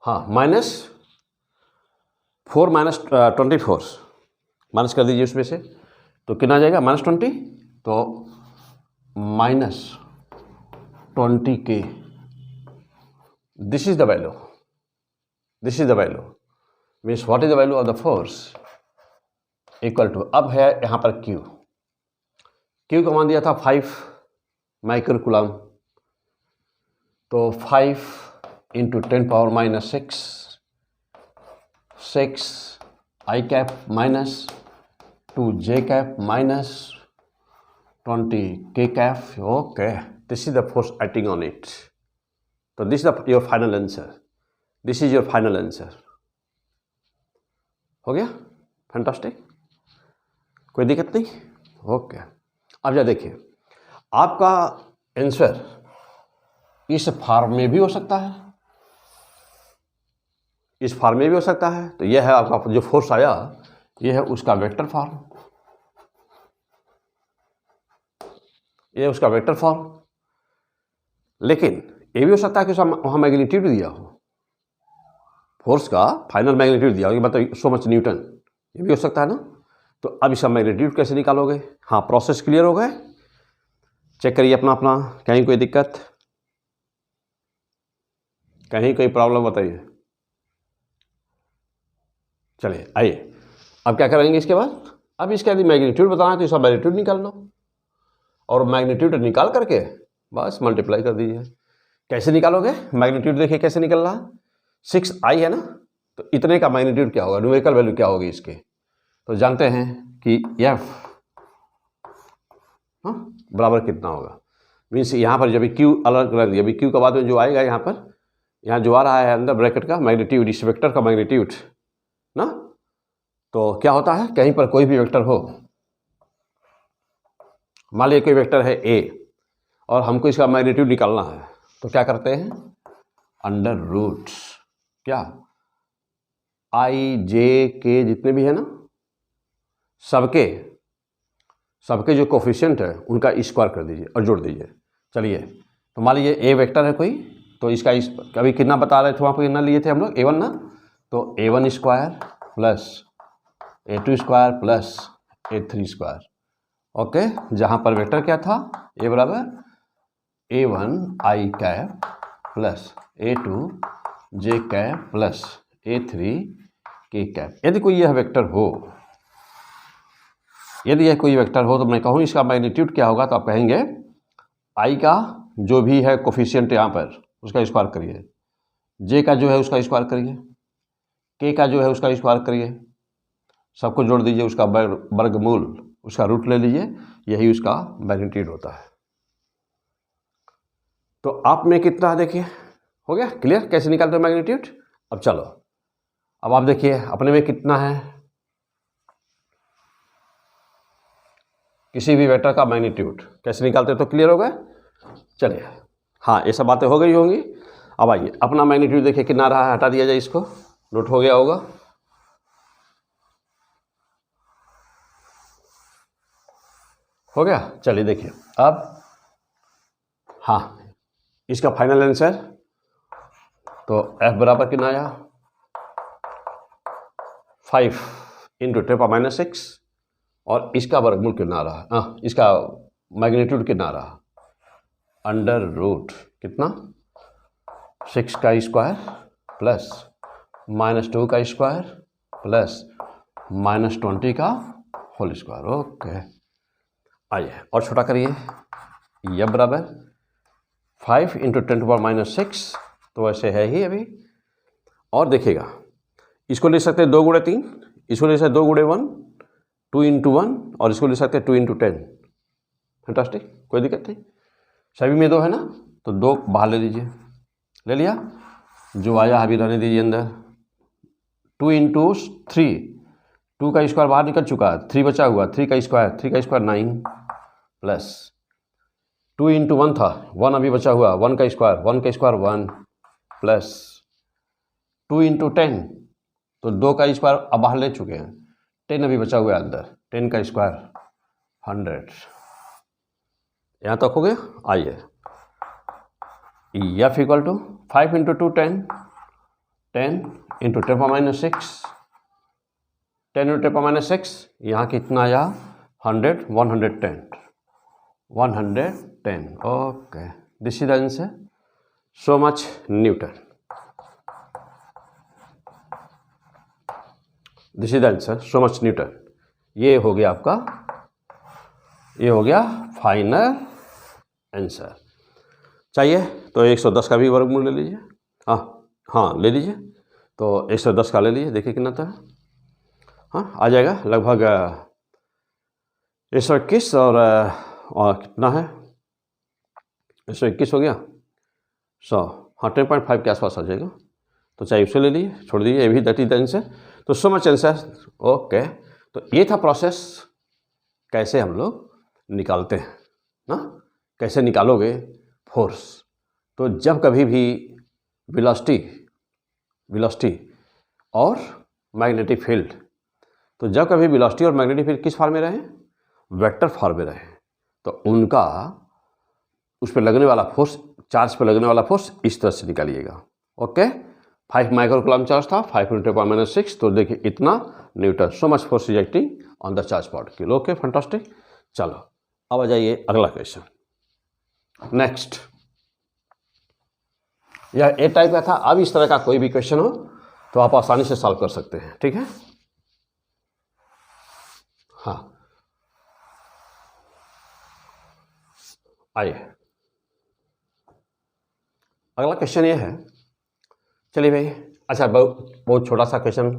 हाँ माइनस 4 माइनस 24 माइनस कर दीजिए उसमें से, तो कितना आ जाएगा -20, तो -20k। This is the value, this is the value, means what is the value of the force equal to, अब है यहाँ पर Q, Q को मान दिया था 5 माइक्रोकूलम, तो 5 into 10 power -6, 6 i cap minus 2j cap minus 20k cap. Okay this is the force acting on it. तो this is your final answer, this is your final answer. हो गया, fantastic. कोई दिक्कत नहीं। ओके, अब जा देखिए, आपका आंसर इस फॉर्म में भी हो सकता है, इस फॉर्म में भी हो सकता है। तो यह है आपका जो फोर्स आया, यह है उसका वेक्टर फॉर्म, यह उसका वेक्टर फॉर्म। लेकिन ये भी हो सकता है कि वहाँ मैग्नीट्यूड दिया हो, फोर्स का फाइनल मैग्नीट्यूड दिया हो, मतलब सो मच न्यूटन, ये भी हो सकता है ना। तो अब इसका मैग्नीट्यूड कैसे निकालोगे? हाँ, प्रोसेस क्लियर हो गए? चेक करिए अपना अपना, कहीं कोई दिक्कत, कहीं कोई प्रॉब्लम बताइए। चलिए आइए, अब क्या करेंगे इसके बाद? अब इसके यदि मैग्नीट्यूड बताना है तो इसका मैग्नीट्यूड निकालना, और मैग्नीट्यूड निकाल करके बस मल्टीप्लाई कर दीजिए। कैसे निकालोगे मैग्नीट्यूड? देखिए कैसे निकल रहा है, 6i है ना, तो इतने का मैग्नीट्यूड क्या होगा, न्यूमेरिकल वैल्यू क्या होगी इसके? तो जानते हैं कि f बराबर कितना होगा, मीन्स यहाँ पर जब q अलग रख दिया, अभी q के बाद में जो आएगा यहाँ पर, यहाँ जो आ रहा है अंदर ब्रैकेट का मैग्नीट्यूड, इस वेक्टर का मैग्नीट्यूड ना, तो क्या होता है, कहीं पर कोई भी वेक्टर हो, मान लीजिए कोई वेक्टर है a और हमको इसका मैग्नीट्यूड निकालना है, तो क्या करते हैं, अंडर रूट क्या i j k जितने भी है ना, सबके जो कोफिशिएंट है उनका स्क्वायर कर दीजिए और जोड़ दीजिए। चलिए, तो मान लीजिए ए वेक्टर है कोई, तो इसका अभी कितना बता रहे थे, वहाँ पर कितना लिए थे हम लोग, a1 ना, तो a1 square plus a2 square plus a3 square. Okay, जहाँ पर वेक्टर क्या था, a बराबर a1 i cap plus a2 j cap plus a3 k cap. यदि कोई यह वेक्टर हो, यदि यह कोई वेक्टर हो, तो मैं कहूँ इसका मैग्नीट्यूड क्या होगा, तो आप कहेंगे i का जो भी है कोफिशिएंट यहाँ पर उसका स्क्वायर करिए, j का जो है उसका स्क्वायर करिए, k का जो है उसका स्क्वायर करिए, सबको जोड़ दीजिए, उसका वर्गमूल, उसका रूट ले लीजिए, यही उसका मैग्नीट्यूड होता है। तो आप में कितना है देखिए, हो गया क्लियर कैसे निकालते हो मैग्नीट्यूड। अब चलो, अब आप देखिए अपने में कितना है, किसी भी वेक्टर का मैग्नीट्यूड कैसे निकालते हो, तो क्लियर हो गए। चलिए, हाँ ये सब बातें हो गई होंगी। अब आइए अपना मैग्नीट्यूड देखिए कितना रहा है, हटा दिया जाए इसको, नोट हो गया होगा। हो गया, चलिए देखिए अब, हाँ इसका फाइनल आंसर, तो f बराबर कितना आया, 5 इंटू 10⁻⁶, और इसका वर्गमूल कितना रहा, हाँ इसका मैग्नीट्यूड कितना रहा, अंडर रूट कितना, 6 का स्क्वायर प्लस -2 का स्क्वायर प्लस -20 का होल स्क्वायर। ओके, आइए और छोटा करिए, यह बराबर 5 इंटू 10⁻⁶, तो ऐसे है ही अभी। और देखिएगा, इसको ले सकते हैं 2 गुणे 3, इसको ले सकते हैं 2 गुणे 1, 2 इंटू 1, और इसको ले सकते हैं 2 इंटू 10। फैंटास्टिक, कोई दिक्कत नहीं, सभी में 2 है ना, तो 2 बाहर ले लीजिए, ले लिया, जो आया अभी रहने दीजिए अंदर। 2 इंटू 3, 2 का स्क्वायर बाहर निकल चुका है, 3 बचा हुआ, 3 का स्क्वायर 9 प्लस 2 इंटू 1 था, 1 अभी बचा हुआ, 1 का स्क्वायर 1 प्लस 2 इंटू 10, तो 2 का स्क्वायर अब बाहर ले चुके हैं, 10 अभी बचा हुआ है अंदर, 10 का स्क्वायर 100। यहाँ तक हो गया। आइए, f इक्वल टू 5 इंटू 2 10, 10 इंटू 10⁻⁶, 10 इंटू 10⁻⁶, यहाँ कितना आया 100, 110। Okay, this is the answer, so much newton, this is the answer, so much newton. ये हो गया आपका, ये हो गया फाइनल आंसर। चाहिए तो 110 का भी वर्गमूल ले लीजिए, हाँ ले लीजिए, तो 110 का ले लीजिए, देखिए कितना था, हाँ आ जाएगा लगभग 121, और कितना है 121 हो गया 100, हाँ 10.5 के आसपास आ जाएगा। तो चाहिए उसे ले लीजिए, छोड़ दीजिए, ये भी दैट इज द आंसर। तो सो मच आंसर। ओके, तो ये था प्रोसेस कैसे हम लोग निकालते हैं ना, कैसे निकालोगे फोर्स। तो जब कभी भी वेलोसिटी और मैग्नेटिक फील्ड, तो जब कभी वेलोसिटी और मैग्नेटिक फील्ड किस फॉर्म में रहे, वेक्टर फॉर्म में रहे, तो उनका उस पर लगने वाला फोर्स, चार्ज पर लगने वाला फोर्स इस तरह से निकालिएगा। ओके, 5 माइक्रोकूलम चार्ज था, 5 × 10⁻⁶, तो देखिए इतना Newton, so much force is acting on the charge particle. Okay, fantastic. चलो अब आ जाइए अगला क्वेश्चन। नेक्स्ट, यह ए टाइप का था। अब इस तरह का कोई भी क्वेश्चन हो तो आप आसानी से सॉल्व कर सकते हैं, ठीक है। हाँ, आइए अगला क्वेश्चन ये है। चलिए भाई, अच्छा बहुत छोटा सा क्वेश्चन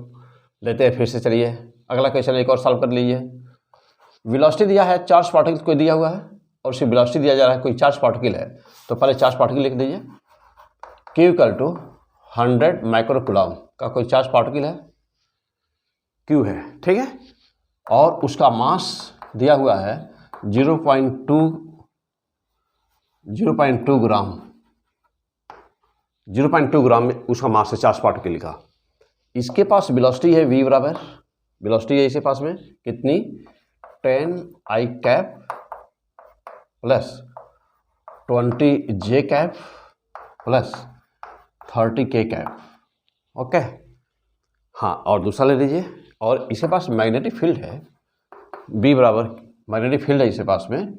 लेते हैं फिर से। चलिए अगला क्वेश्चन एक और सॉल्व कर लीजिए। वेलोसिटी दिया है, चार्ज पार्टिकल को दिया हुआ है, और उसी वेलोसिटी दिया जा रहा है, कोई चार्ज पार्टिकल है, तो पहले चार्ज पार्टिकल लिख दीजिए। Q = 100 माइक्रोकूलम का कोई चार्ज पार्टिकल है, Q है, ठीक है, और उसका मास दिया हुआ है 0.2 ग्राम। 0.2 ग्राम में उसका मास है चार्ज पार्टिकल लिखा। इसके पास वेलोसिटी है v बराबर, वेलोसिटी है इसके पास में कितनी, 10I cap plus 20J cap plus 30K cap. Okay, हाँ, और दूसरा ले लीजिए। और इसके पास मैग्नेटिक फील्ड है B बराबर, मैग्नेटिक फील्ड है इसके पास में,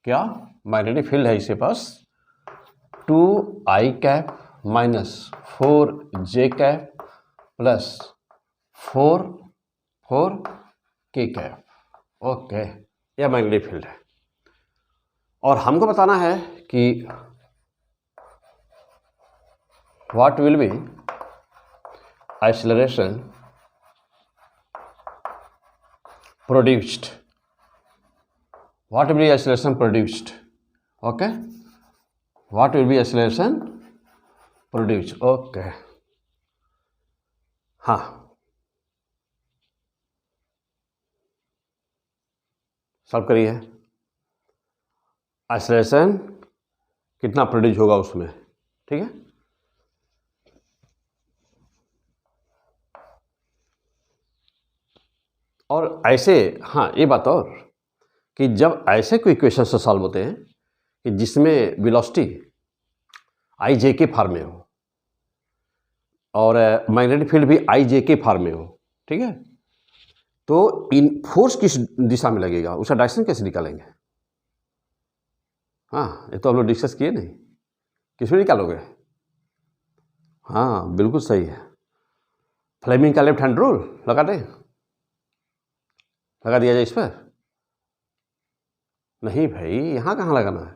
क्या मैग्नेटिक फील्ड है इसके पास 2I cap minus 4J cap plus 4K cap. Okay, यह मैग्नेटिक फील्ड है। और हमको बताना है कि what will B acceleration produced, what will be acceleration produced, okay, what will be acceleration produced, okay, हाँ, सॉल्व करिए। एक्सेलरेशन कितना प्रोड्यूस होगा उसमें, ठीक है। और ऐसे, हाँ, ये बात और कि जब ऐसे कोई क्वेश्चन से सॉल्व होते हैं कि जिसमें वेलोसिटी IJ के फॉर्म में हो और मैग्नेटिक फील्ड भी IJ के फॉर्म में हो, ठीक है, तो इन फोर्स किस दिशा में लगेगा, उसका डायरेक्शन कैसे निकालेंगे। हाँ, ये तो हम लोग डिस्कस किए नहीं, किसमें निकालोगे। हाँ, बिल्कुल सही है, फ्लेमिंग का लेफ्ट हैंड रूल लगा दें, लगा दिया जाए इस पर। नहीं भाई, यहाँ कहाँ लगाना है।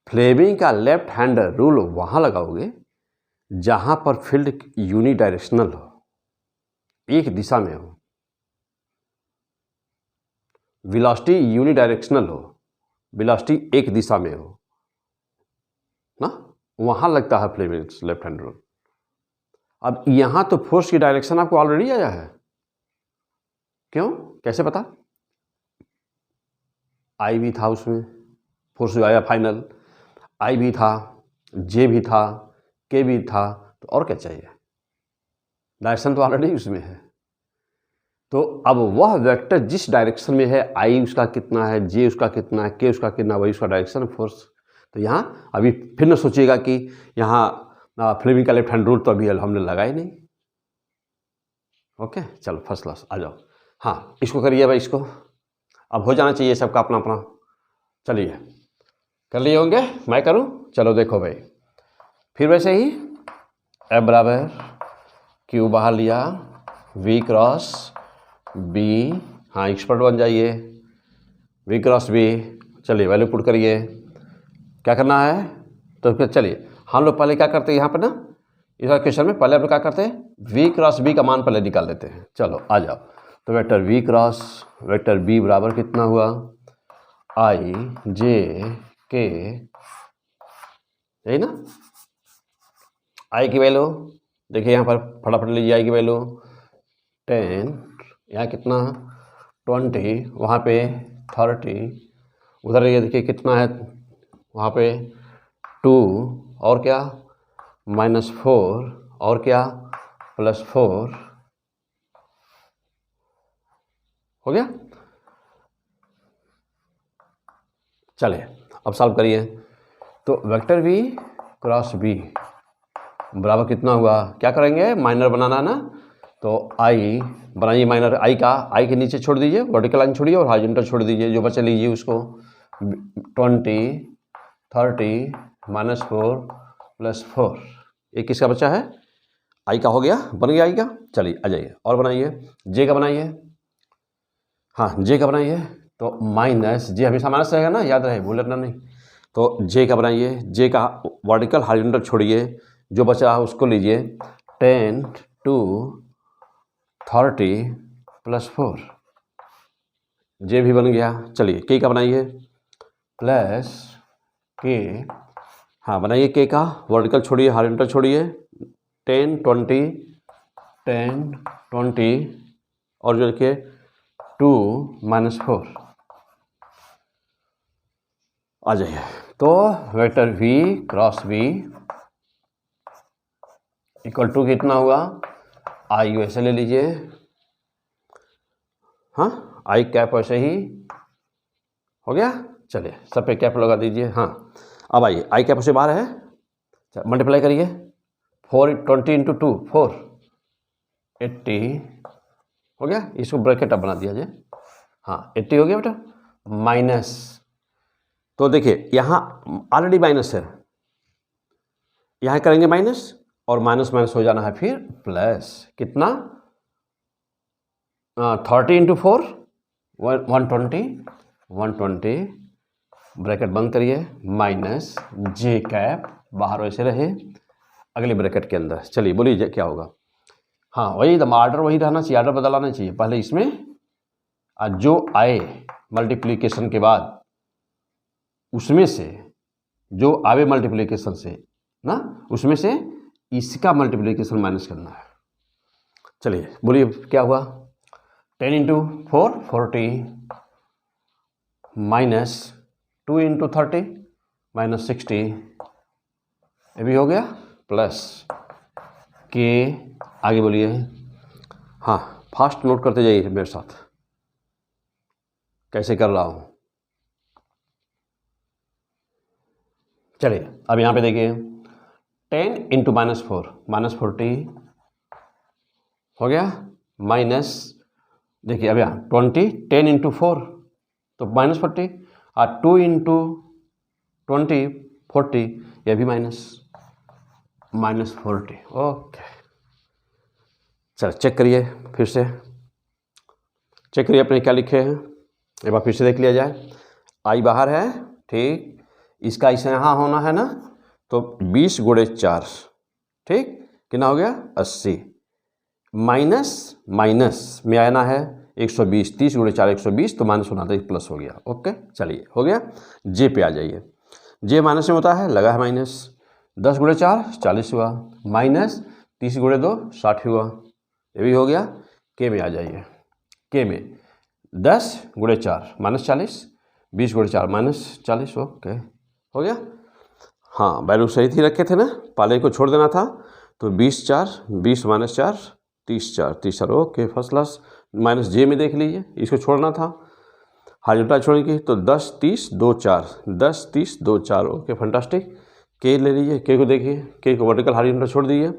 फ्लेमिंग का लेफ्ट हैंड रूल वहाँ लगाओगे जहाँ पर फील्ड यूनिडायरेक्शनल हो, एक दिशा में हो, वेलोसिटी यूनिडायरेक्शनल हो, वेलोसिटी एक दिशा में हो ना, वहाँ लगता है फ्लेमिंग लेफ्ट हैंड रूल। अब यहाँ तो फोर्स की डायरेक्शन आपको ऑलरेडी आया है, क्यों, कैसे पता, I भी था उसमें, फोर्स जो आया फाइनल, I भी था, J भी था, K भी था, तो और क्या चाहिए, डायरेक्शन तो ऑलरेडी उसमें है। तो अब वह वेक्टर जिस डायरेक्शन में है, I उसका कितना है, J उसका कितना है, K उसका कितना, वही उसका डायरेक्शन फोर्स। तो यहाँ अभी फिर न सोचिएगा कि यहाँ फ्लेमिंग का लेफ्ट हैंड रूल तो अभी हमने लगाया नहीं। ओके, चलो फर्स्ट क्लास, आ जाओ। हाँ, इसको करिए भाई, इसको अब हो जाना चाहिए सबका अपना अपना। चलिए कर लिए होंगे, मैं करूं, चलो देखो भाई, फिर वैसे ही F बराबर Q बाहर लिया, V क्रॉस B, हाँ एक्सपर्ट बन जाइए, V क्रॉस B। चलिए वैल्यू पुट करिए, क्या करना है, तो फिर चलिए हम लोग पहले क्या करते हैं यहाँ पर ना, इस क्वेश्चन में पहले हम लोग क्या करते हैं, V क्रॉस B का मान पहले निकाल देते हैं। चलो आ जाओ, तो vector V cross vector B बराबर कितना हुआ, I J K, यही ना, I की वैल्यू देखिए यहाँ पर फटाफट लीजिए, I की वैल्यू 10, यहाँ कितना 20, वहाँ पे 30, उधर ये देखिए कितना है वहाँ पे 2 और क्या -4 और क्या +4 हो गया। चलिए अब सॉल्व करिए। तो वेक्टर v क्रॉस b बराबर कितना हुआ, क्या करेंगे माइनर बनाना ना, तो i बनाइए माइनर, i के नीचे छोड़ दीजिए, वर्टिकल लाइन छोड़िए और हॉरिजॉन्टल छोड़ दीजिए, जो बचा लीजिए उसको 20 30 -4 +4, ये किसका बचा है i का हो गया, बन गया i का। चलिए आ जाइए और बनाइए, j का बनाइए, हाँ j का बनाइए, तो माइनस j हमेशा माइनस रहेगा ना, याद रहे भूलना नहीं। तो j का बनाइए, j का वर्टिकल हॉरिजॉन्टल छोड़िए, जो बचा है उसको लीजिए 10 2 30 +4, j भी बन गया। चलिए k का बनाइए, प्लस k, हाँ बनाइए k का, वर्टिकल छोड़िए हॉरिजॉन्टल छोड़िए, 10 20 10 20 और जो देखिए 2 -4 आ जाइए। तो vector v cross b equal to कितना हुआ, आई वैसे ले लीजिए, हाँ आई कैप वैसे ही हो गया। चलिए सब पे कैप लगा दीजिए, हाँ अब आइए आई कैप से बाहर है, मल्टीप्लाई करिए, 420 × 2 4 80 हो गया, इसको ब्रैकेट अब बना दिया जाए, हाँ 80 हो गया बेटा, माइनस, तो देखिए यहाँ ऑलरेडी माइनस है, यहाँ करेंगे माइनस और माइनस माइनस हो जाना है फिर प्लस, कितना 30 × 4 120 ब्रैकेट बंद करिए, माइनस जे कैप बाहर वैसे रहे अगले ब्रैकेट के अंदर। चलिए बोलिए क्या होगा, हाँ वही ऑर्डर वही रहना चाहिए, ऑर्डर बदलाना चाहिए, पहले इसमें जो आए मल्टीप्लिकेशन के बाद उसमें से जो आवे मल्टीप्लिकेशन से ना, उसमें से इसका मल्टीप्लिकेशन माइनस करना है। चलिए बोलिए क्या हुआ, 10 × 4 40 माइनस 2 × 30 -60, ये भी हो गया, प्लस के, आगे बोलिए, हाँ फास्ट नोट करते जाइए मेरे साथ कैसे कर रहा हूँ। चलिए अब यहाँ पे देखिए 10 × -4 -40 हो गया, माइनस देखिए अब यहाँ 20 10 × 4 तो -40 और 2 × 20 40, यह भी -40। ओके चल चेक करिए, फिर से चेक करिए अपने क्या लिखे हैं, एक बार फिर से देख लिया जाए। आई बाहर है, ठीक, इसका इसे यहाँ होना है ना, तो 20 × 4 ठीक, कितना हो गया 80, माइनस माइनस में आना है 120, 30 × 4 120, तो माइनस होना था, प्लस हो गया। ओके चलिए हो गया, जे पे आ जाइए, जे माइनस में होता है, लगा है माइनस, 10 × 4 40 हुआ, माइनस 30 × 2 60 हुआ, ये भी हो गया। के में आ जाइए, के में 10 × 4 -40, 20 × 4 -40, ओके हो गया। हाँ वैल्यू सही थी रखे थे ना, पहले को छोड़ देना था, तो 20 4 20 -4 30 4 ओके फर्स्ट क्लास। माइनस जे में देख लीजिए, इसको छोड़ना था, हॉरिजॉन्टल छोड़ने की, तो 10 30 2 4 10 30 2 4 ओके फंटास्टिक। के ले लीजिए, के को देखिए, के को वर्टिकल हॉरिजॉन्टल छोड़ दीजिए,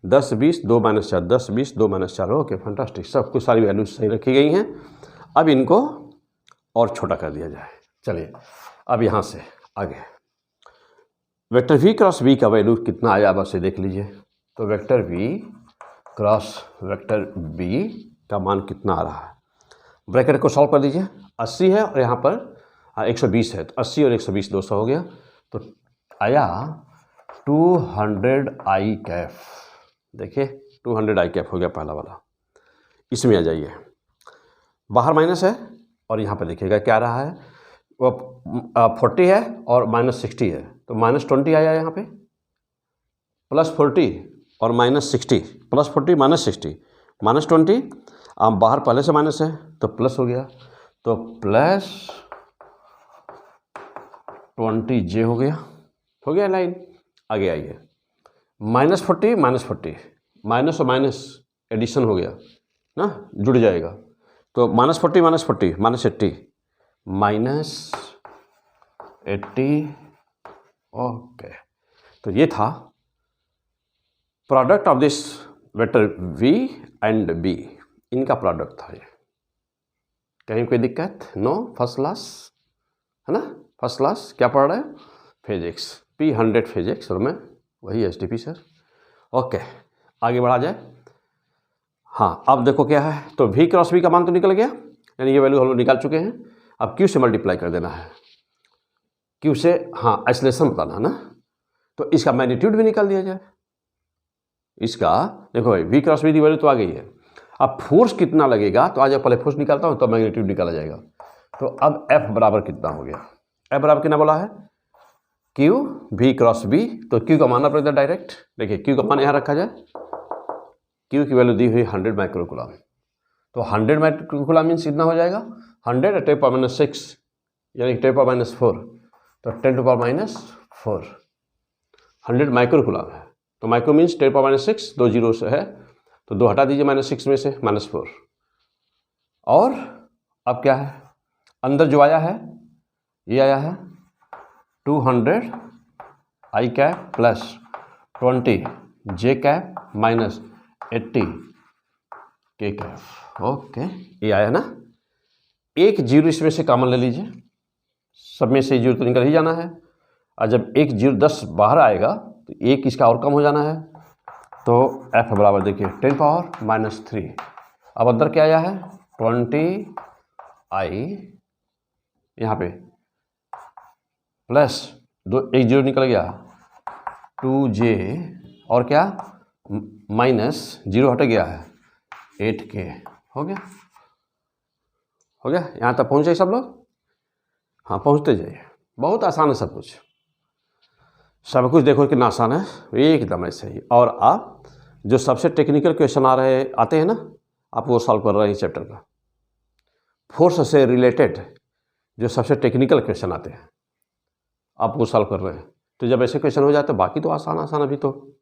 10 20 2 -4 10 20 2 -4 ओके फंटास्टिक, सब कुछ सारी वैल्यूज सही रखी गई हैं। अब इनको और छोटा कर दिया जाए। चलिए अब यहाँ से आगे वेक्टर v क्रॉस b का वैल्यू कितना आया, बस ये देख लीजिए। तो vector v cross vector b का मान कितना आ रहा है, ब्रैकेट को सॉल्व कर दीजिए, 80 है और यहाँ पर 120 है, तो 80 और 120 200 हो गया, तो आया 200 आई कैफ। देखिए 200 आई कैफ हो गया पहला वाला। इसमें आ जाइए, बाहर माइनस है और यहाँ पर देखिएगा क्या रहा है, वो 40 है और -60 है, तो -20 आया यहाँ पे, +40 और -60, +40 -60 -20, बाहर पहले से माइनस है तो प्लस हो गया, तो प्लस 20J हो गया लाइन। आगे आइए, -40 -40, माइनस और माइनस एडिशन हो गया ना, जुड़ जाएगा। तो -40 -40 -80 -80। ओके, तो ये था product of this vector v and b, इनका प्रोडक्ट था ये। कहीं कोई दिक्कत? नो, फर्स्ट क्लास है ना, फर्स्ट क्लास। क्या पढ़ रहे हैं? फिजिक्स, P100 फिजिक्स, और मैं वही STP सर। ओके, आगे बढ़ा जाए। हाँ, अब देखो क्या है, तो v क्रॉस v का मान तो निकल गया, यानी ये वैल्यू हम लोग निकाल चुके हैं। अब q से मल्टीप्लाई कर देना है, q से, हाँ, आइसोलेशन बताना है ना, तो इसका मैग्नीट्यूड भी निकाल दिया जाए। इसका देखो भाई, v क्रॉस v की वैल्यू तो आ गई है। अब फोर्स कितना लगेगा, तो आज पहले फोर्स निकालता हूँ, तो मैग्नीट्यूड निकाला जाएगा। तो अब F बराबर कितना हो गया? F बराबर कितना बोला है? Q v क्रॉस v, तो Q का मानना पड़ेगा डायरेक्ट। देखिए Q का मान यहाँ रखा जाए, Q की वैल्यू दी हुई 100 माइक्रोकूलम, तो 100 माइक्रोकूलम मीन्स कितना हो जाएगा? 100 × 10⁻⁶, यानी 10⁻⁴, तो 10⁻⁴ 100 माइक्रोकूलम है। तो माइक्रो मीन्स 10⁻⁶, 2 जीरो से है, तो 2 हटा दीजिए -6 में से, -4। और अब क्या है, अंदर जो आया है, ये आया है 200 I cap plus 20 J cap minus 80 K cap. Okay, ये आया ना। एक जीरो इसमें से कॉमन ले लीजिए, सब में से जीरो तो निकल ही जाना है, और जब एक जीरो 10 बाहर आएगा तो एक इसका और कम हो जाना है। तो F बराबर देखिए 10⁻³ अब अंदर क्या आया है 20I, यहाँ पे प्लस दो, एक जीरो निकल गया 2J, और क्या माइनस जीरो हट गया है 8K। हो गया, हो गया। यहाँ तक पहुँचे सब लोग? हाँ, पहुँचते जाइए, बहुत आसान है सब कुछ। सब कुछ देखो कितना आसान है, एकदम ऐसे ही। और आप जो सबसे टेक्निकल क्वेश्चन आते हैं ना, आप वो सॉल्व कर रहे हैं चैप्टर का। फोर्स से रिलेटेड जो सबसे टेक्निकल क्वेश्चन आते हैं, आप वो सॉल्व कर रहे हैं। तो जब ऐसे क्वेश्चन हो जाए तो बाकी तो आसान आसान, अभी तो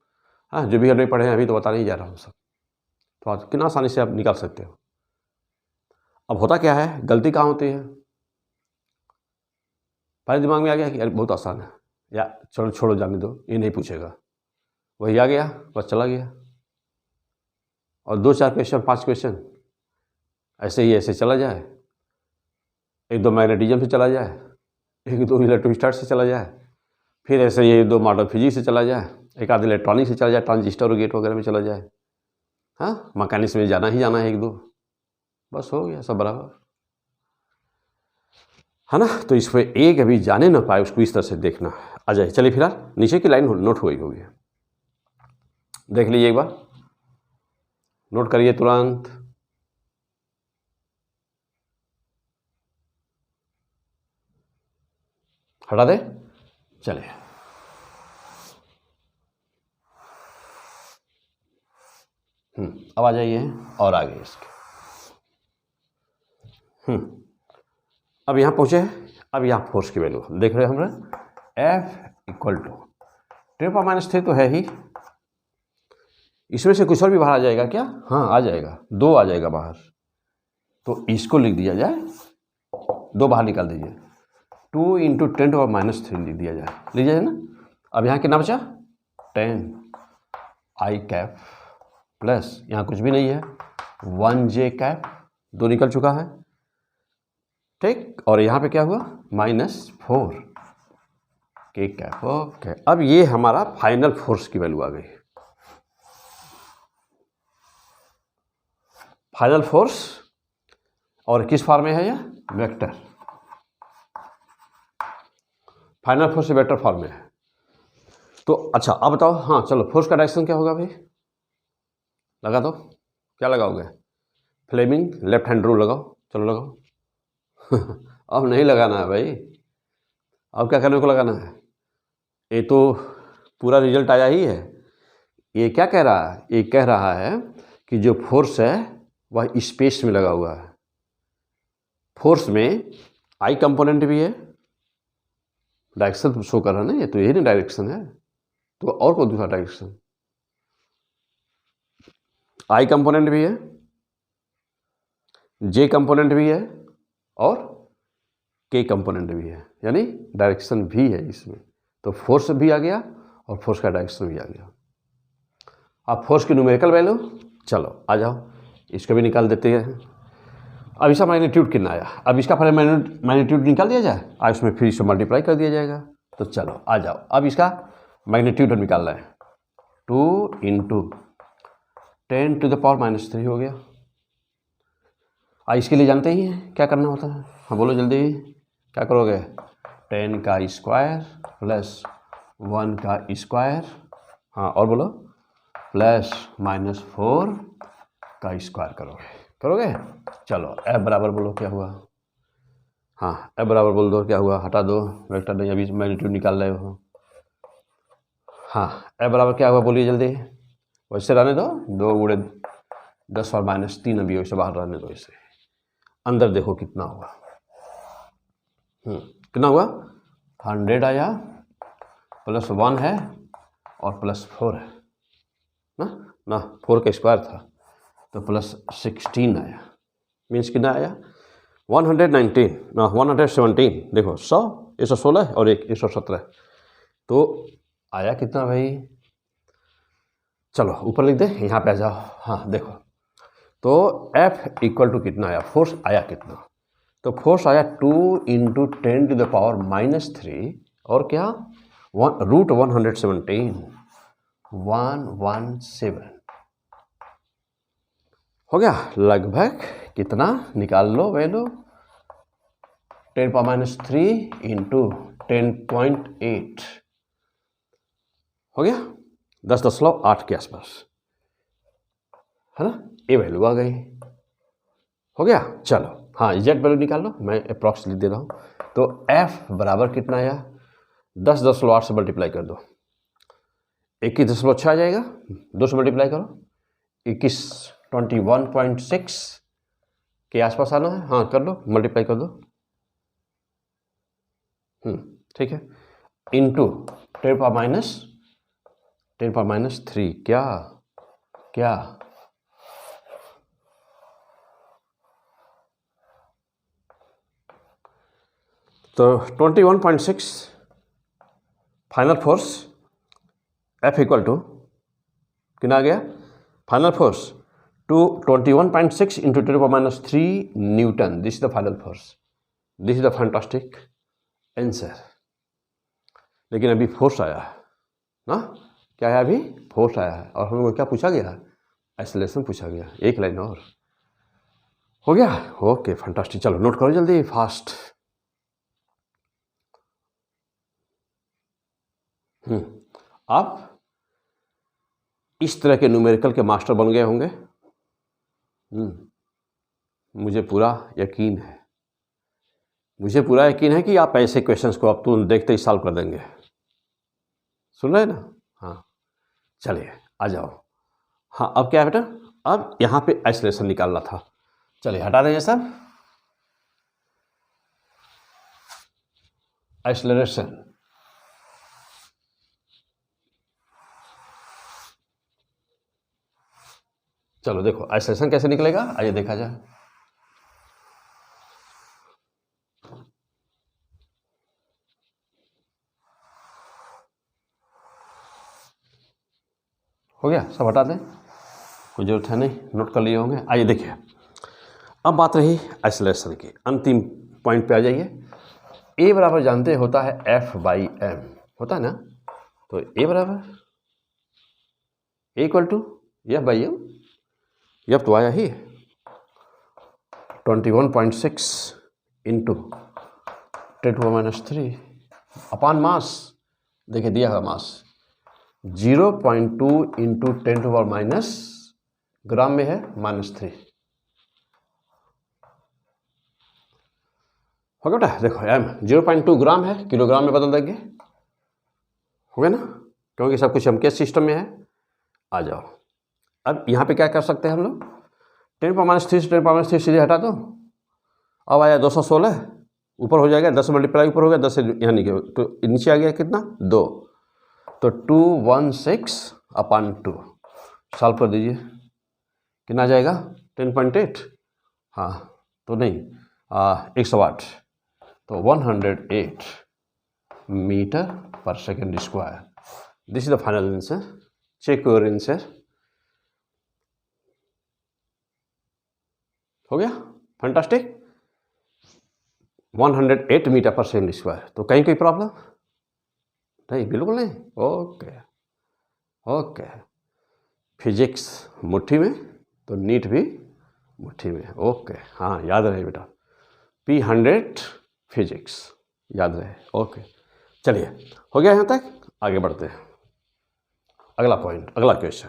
हाँ, जो भी हमने पढ़े हैं अभी तो बता नहीं जा रहा हूँ सब, तो आज कितना आसानी से आप निकाल सकते हो। अब होता क्या है, गलती कहाँ होती है? पहले दिमाग में आ गया कि यार बहुत आसान है, या चलो छोड़ो जाने दो, ये नहीं पूछेगा, वही आ गया, बस चला गया। और 2-4 क्वेश्चन 5 क्वेश्चन ऐसे ही ऐसे चला जाए, 1-2 मैग्नेटिज्म से चला जाए, 1-2 इलेक्ट्रोस्टैट से चला जाए, फिर ऐसे ही 1-2 मॉडर्न फिजिक्स से चला जाए, 1-आध इलेक्ट्रॉनिक से चला जाए, ट्रांजिस्टर और गेट वगैरह में चला जाए, हाँ, मैकेनिक्स में जाना ही जाना है 1-2, बस हो गया सब बराबर, है ना। तो इस पर एक अभी जाने ना पाए उसको इस तरह से देखना आ जाए। चलिए फिलहाल नीचे की लाइन नोट हो गई होगी, देख लीजिए एक बार, नोट करिए तुरंत। हटा दे, चलिए अब आ जाइए और आगे इसके। अब यहाँ पहुँचे हैं, अब यहाँ फोर्स की वैल्यू देख रहे हैं हम, F = 10⁻³ तो है ही, इसमें से कुछ और भी बाहर आ जाएगा क्या? हाँ, आ जाएगा, 2 आ जाएगा बाहर, तो इसको लिख दिया जाए, 2 बाहर निकाल दीजिए, 2 × 10⁻³ लिख दिया जाए, लीजिए ना। अब यहाँ कितना बचा 10I कैप प्लस, यहाँ कुछ भी नहीं है, 1J कैप, 2 निकल चुका है, ठीक। और यहाँ पे क्या हुआ -4K कैप। ओके, अब ये हमारा फाइनल फोर्स की वैल्यू आ गई। फाइनल फोर्स, और किस फॉर्म में है ये? Vector. Final force vector form में है। तो अच्छा, अब बताओ, हाँ चलो, फोर्स का डायरेक्शन क्या होगा भाई? लगा दो, क्या लगाओगे? फ्लेमिंग लेफ्ट हैंड रूल लगाओ, चलो लगाओ। अब नहीं लगाना है भाई, अब क्या करने को लगाना है? ये तो पूरा रिजल्ट आया ही है। ये क्या कह रहा है? ये कह रहा है कि जो फोर्स है वह स्पेस में लगा हुआ है, फोर्स में आई कंपोनेंट भी है, डायरेक्शन शो कर रहा है ना, ये तो यही ना डायरेक्शन है, तो और कोई दूसरा डायरेक्शन, आई कंपोनेंट भी है, जे कंपोनेंट भी है और के कंपोनेंट भी है, यानी डायरेक्शन भी है इसमें। तो फोर्स भी आ गया और फोर्स का डायरेक्शन भी आ गया। अब फोर्स की न्यूमेरिकल वैल्यू, चलो आ जाओ, इसको भी निकाल देते हैं। अब इसका मैग्नीट्यूड कितना आया, अब इसका पहले मैग्नीट्यूड निकाल दिया जाए और इसमें फिर इसको मल्टीप्लाई कर दिया जाएगा। तो चलो आ जाओ, अब इसका मैग्नीट्यूड हम निकाल रहे हैं। 2 × 10⁻³ हो गया। इसके लिए जानते ही हैं क्या करना होता है, हाँ बोलो जल्दी, क्या करोगे, 10 का स्क्वायर प्लस 1 का स्क्वायर, हाँ और बोलो, प्लस -4 का स्क्वायर करोगे। चलो F बराबर बोलो क्या हुआ, हाँ F बराबर बोल दो क्या हुआ, हटा दो वेक्टर नहीं, अभी मैग्नीट्यूड निकाल रहे हो। हाँ F बराबर क्या हुआ बोलिए जल्दी, वैसे रहने दो, 2 × 10 और -3 अभी वैसे बाहर रहने दो, इसे अंदर देखो कितना हुआ, कितना हुआ, 100 आया, +1 है और +4 है ना 4 का स्क्वायर था तो +16 आया, मीन्स कितना आया, 119 ना 117, देखो 100, 116 और 117, तो आया कितना भाई, चलो ऊपर लिख दे, यहाँ पे आ जाओ, हाँ देखो, तो F = कितना आया, फोर्स आया कितना, तो फोर्स आया 2 × 10⁻³ और क्या, √117, 117 हो गया, लगभग कितना निकाल लो वैल्यू, 10⁻³ × 10.8 हो गया, 10.8 के आसपास, है ना, ये वैल्यू आ गई, हो गया। चलो हाँ एग्जैक्ट वैल्यू निकाल लो, मैं अप्रॉक्स लिख दे रहा हूँ। तो F बराबर कितना आया, 10.8 से मल्टीप्लाई कर दो, 21.6 आ जाएगा, 2 से मल्टीप्लाई करो, 21.6 के आसपास आना है, हाँ कर लो, मल्टीप्लाई कर दो, ठीक है, इंटू 10⁻³ क्या तो 21.6 फाइनल फोर्स, F = कितना आ गया, final force 21.6 × 10⁻³ Newton, this is the final force, this is the fantastic answer. लेकिन अभी फोर्स आया है ना, क्या है, अभी फोर्स आया है और हमको क्या पूछा गया, एक्सेलरेशन पूछा गया, एक लाइन और हो गया, ओके फैंटास्टिक। चलो नोट करो जल्दी फास्ट, आप इस तरह के न्यूमेरिकल के मास्टर बन गए होंगे, मुझे पूरा यकीन है कि आप ऐसे क्वेश्चंस को अब तुरंत देखते ही सॉल्व कर देंगे, सुन रहे हैं ना, हाँ चलिए आ जाओ। हाँ अब क्या है बेटा, अब यहाँ पे एक्सेलरेशन निकालना था, चलिए हटा देंगे सब, एक्सेलरेशन, चलो देखो एक्सेलरेशन कैसे निकलेगा, आइए देखा जाए। हो गया, सब हटा दें, कोई जरूरत है नहीं, नोट कर लिए होंगे। आइए देखिए, अब बात रही एक्सेलरेशन की, अंतिम पॉइंट पे आ जाइए। A बराबर जानते होता है F/m, होता है ना, तो A बराबर A = F/m, F तो आया ही, 21.6 × 10⁻³ अपान मास, देखिए दिया है मास 0.2 × 10⁻, ग्राम में है -3, हो गया बेटा, देखो m 0.2 ग्राम है, किलोग्राम में बदल देंगे, हो गया ना, क्योंकि सब कुछ हम केस सिस्टम में है। आ जाओ, अब यहाँ पे क्या कर सकते हैं हम लोग, 10⁻³ से 10⁻³ सीधे हटा दो अब आया 216, ऊपर हो जाएगा 10 मल्टीप्लाई ऊपर हो गया 10 से यहाँ तो नीचे आ गया कितना 2, तो 216/2 सॉल्व कर दीजिए, कितना आ जाएगा 10.8, हाँ तो नहीं 108, तो 108 मीटर पर second square. This is the final answer. Check your answer. हो गया, फैंटास्टिक। 108 मीटर पर सेकेंड स्क्वायर। तो कहीं कोई प्रॉब्लम नहीं? बिल्कुल नहीं। ओके ओके, फिजिक्स मुट्ठी में तो नीट भी मुट्ठी में। ओके, हाँ याद रहे बेटा, P100 फिजिक्स याद रहे। ओके चलिए, हो गया यहाँ तक, आगे बढ़ते हैं। अगला पॉइंट, अगला क्वेश्चन।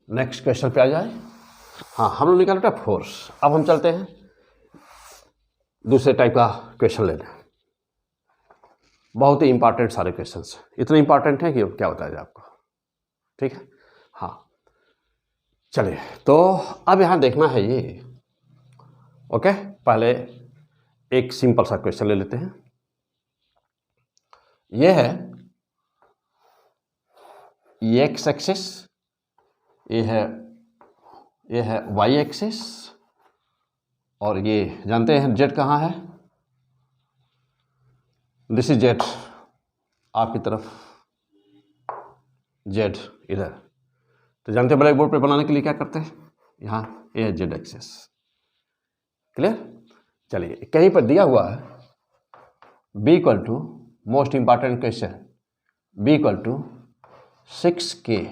नेक्स्ट क्वेश्चन पे आ जाए। हाँ, हम लोग निकाल बेटा फोर्स। अब हम चलते हैं दूसरे टाइप का क्वेश्चन लेने। बहुत ही इंपॉर्टेंट सारे क्वेश्चंस, इतने इंपॉर्टेंट हैं कि क्या बताया जाए आपको। ठीक है, हाँ चलिए। तो अब यहाँ देखना है ये। ओके, पहले एक सिंपल सा क्वेश्चन ले लेते हैं। ये है एक्स एक्सिस, ये है वाई एक्सिस, और ये जानते हैं जेड कहाँ है, दिस इज जेड, आपकी तरफ जेड इधर। तो जानते हैं ब्लैक बोर्ड पे बनाने के लिए क्या करते हैं, यहाँ ये है जेड एक्सिस। क्लियर? चलिए, कहीं पर दिया हुआ है b equal to, most important question, b equal to 6k,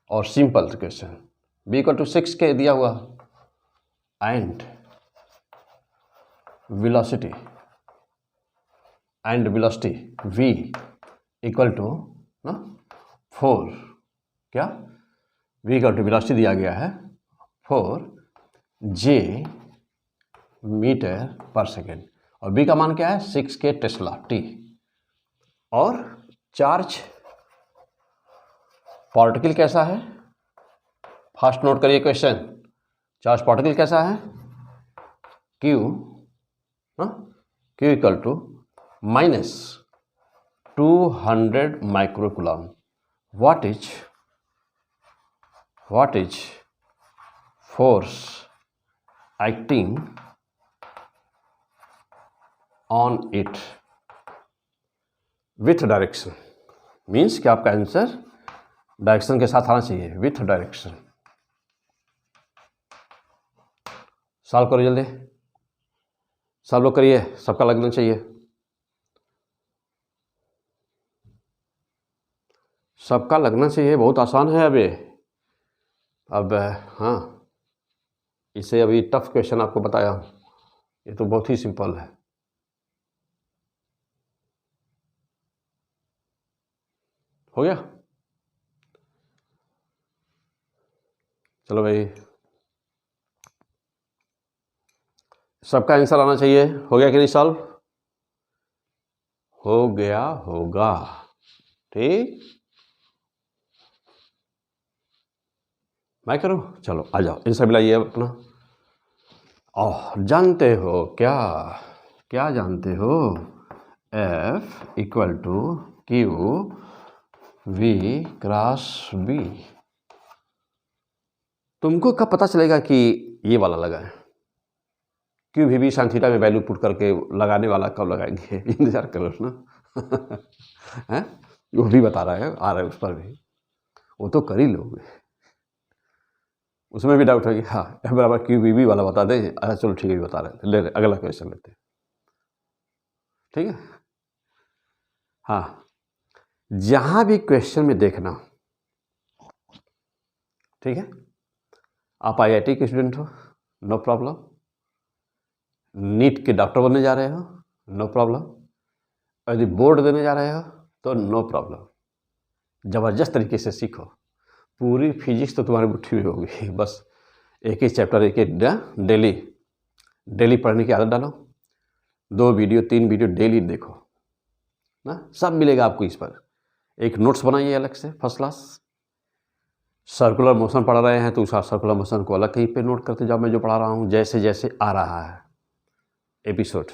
और simple question b equal to 6k दिया हुआ, and velocity v equal to 4, क्या v इक्वल टू वेलोसिटी दिया गया है 4j मीटर पर सेकेंड, और b का मान क्या है 6k टेस्ला t, और चार्ज पार्टिकल कैसा है, फास्ट नोट करिए क्वेश्चन। चार्ज पार्टिकल कैसा है, q equal to -200 microcoulomb. What is force acting on it with direction. Means कि आपका आंसर डायरेक्शन के साथ आना चाहिए, विथ डायरेक्शन। सॉल्व करो जल्दी, सॉल्व करिए, सबका लगना चाहिए, सबका लगना चाहिए। बहुत आसान है अभी। अब हाँ, इसे अभी टफ क्वेश्चन आपको बताया हूँ, ये तो बहुत ही सिंपल है। हो गया, चलो भाई, सबका आंसर आना चाहिए। हो गया कि नहीं सॉल्व? हो गया होगा, ठीक, मैं करूँ? चलो आ जाओ, आंसर मिलाइए अपना। जानते हो क्या जानते हो, F equal to Q V cross B। तुमको कब पता चलेगा कि ये वाला लगा है? क्यू भी साइन थीटा में वैल्यू पुट करके लगाने वाला कब लगाएंगे? इंतजार करो ना। हैं, वो भी बता रहा है, आ रहा है उस पर भी, वो तो कर ही लोगे, उसमें भी डाउट है कि हाँ F बराबर क्यू वी वाला बता दें। अच्छा चलो ठीक है, बता रहे ले रहे, अगला क्वेश्चन लेते हैं, ठीक है। हाँ, जहाँ भी क्वेश्चन में देखना, ठीक है, आप IIT के स्टूडेंट हो, नो प्रॉब्लम, नीट के डॉक्टर बनने जा रहे हो, नो प्रॉब्लम, यदि बोर्ड देने जा रहे हो तो नो प्रॉब्लम, ज़बरदस्त तरीके से सीखो। पूरी फिजिक्स तो तुम्हारी मुट्ठी में होगी, बस एक ही चैप्टर एक डेली पढ़ने की आदत डालो। 2 वीडियो 3 वीडियो डेली देखो ना, सब मिलेगा आपको इस पर। एक नोट्स बनाइए अलग से फर्स्ट क्लास। सर्कुलर मोशन पढ़ा रहे हैं तो उसका सर्कुलर मोशन को अलग कहीं पे नोट करते जाओ, मैं जो पढ़ा रहा हूँ जैसे जैसे आ रहा है एपिसोड।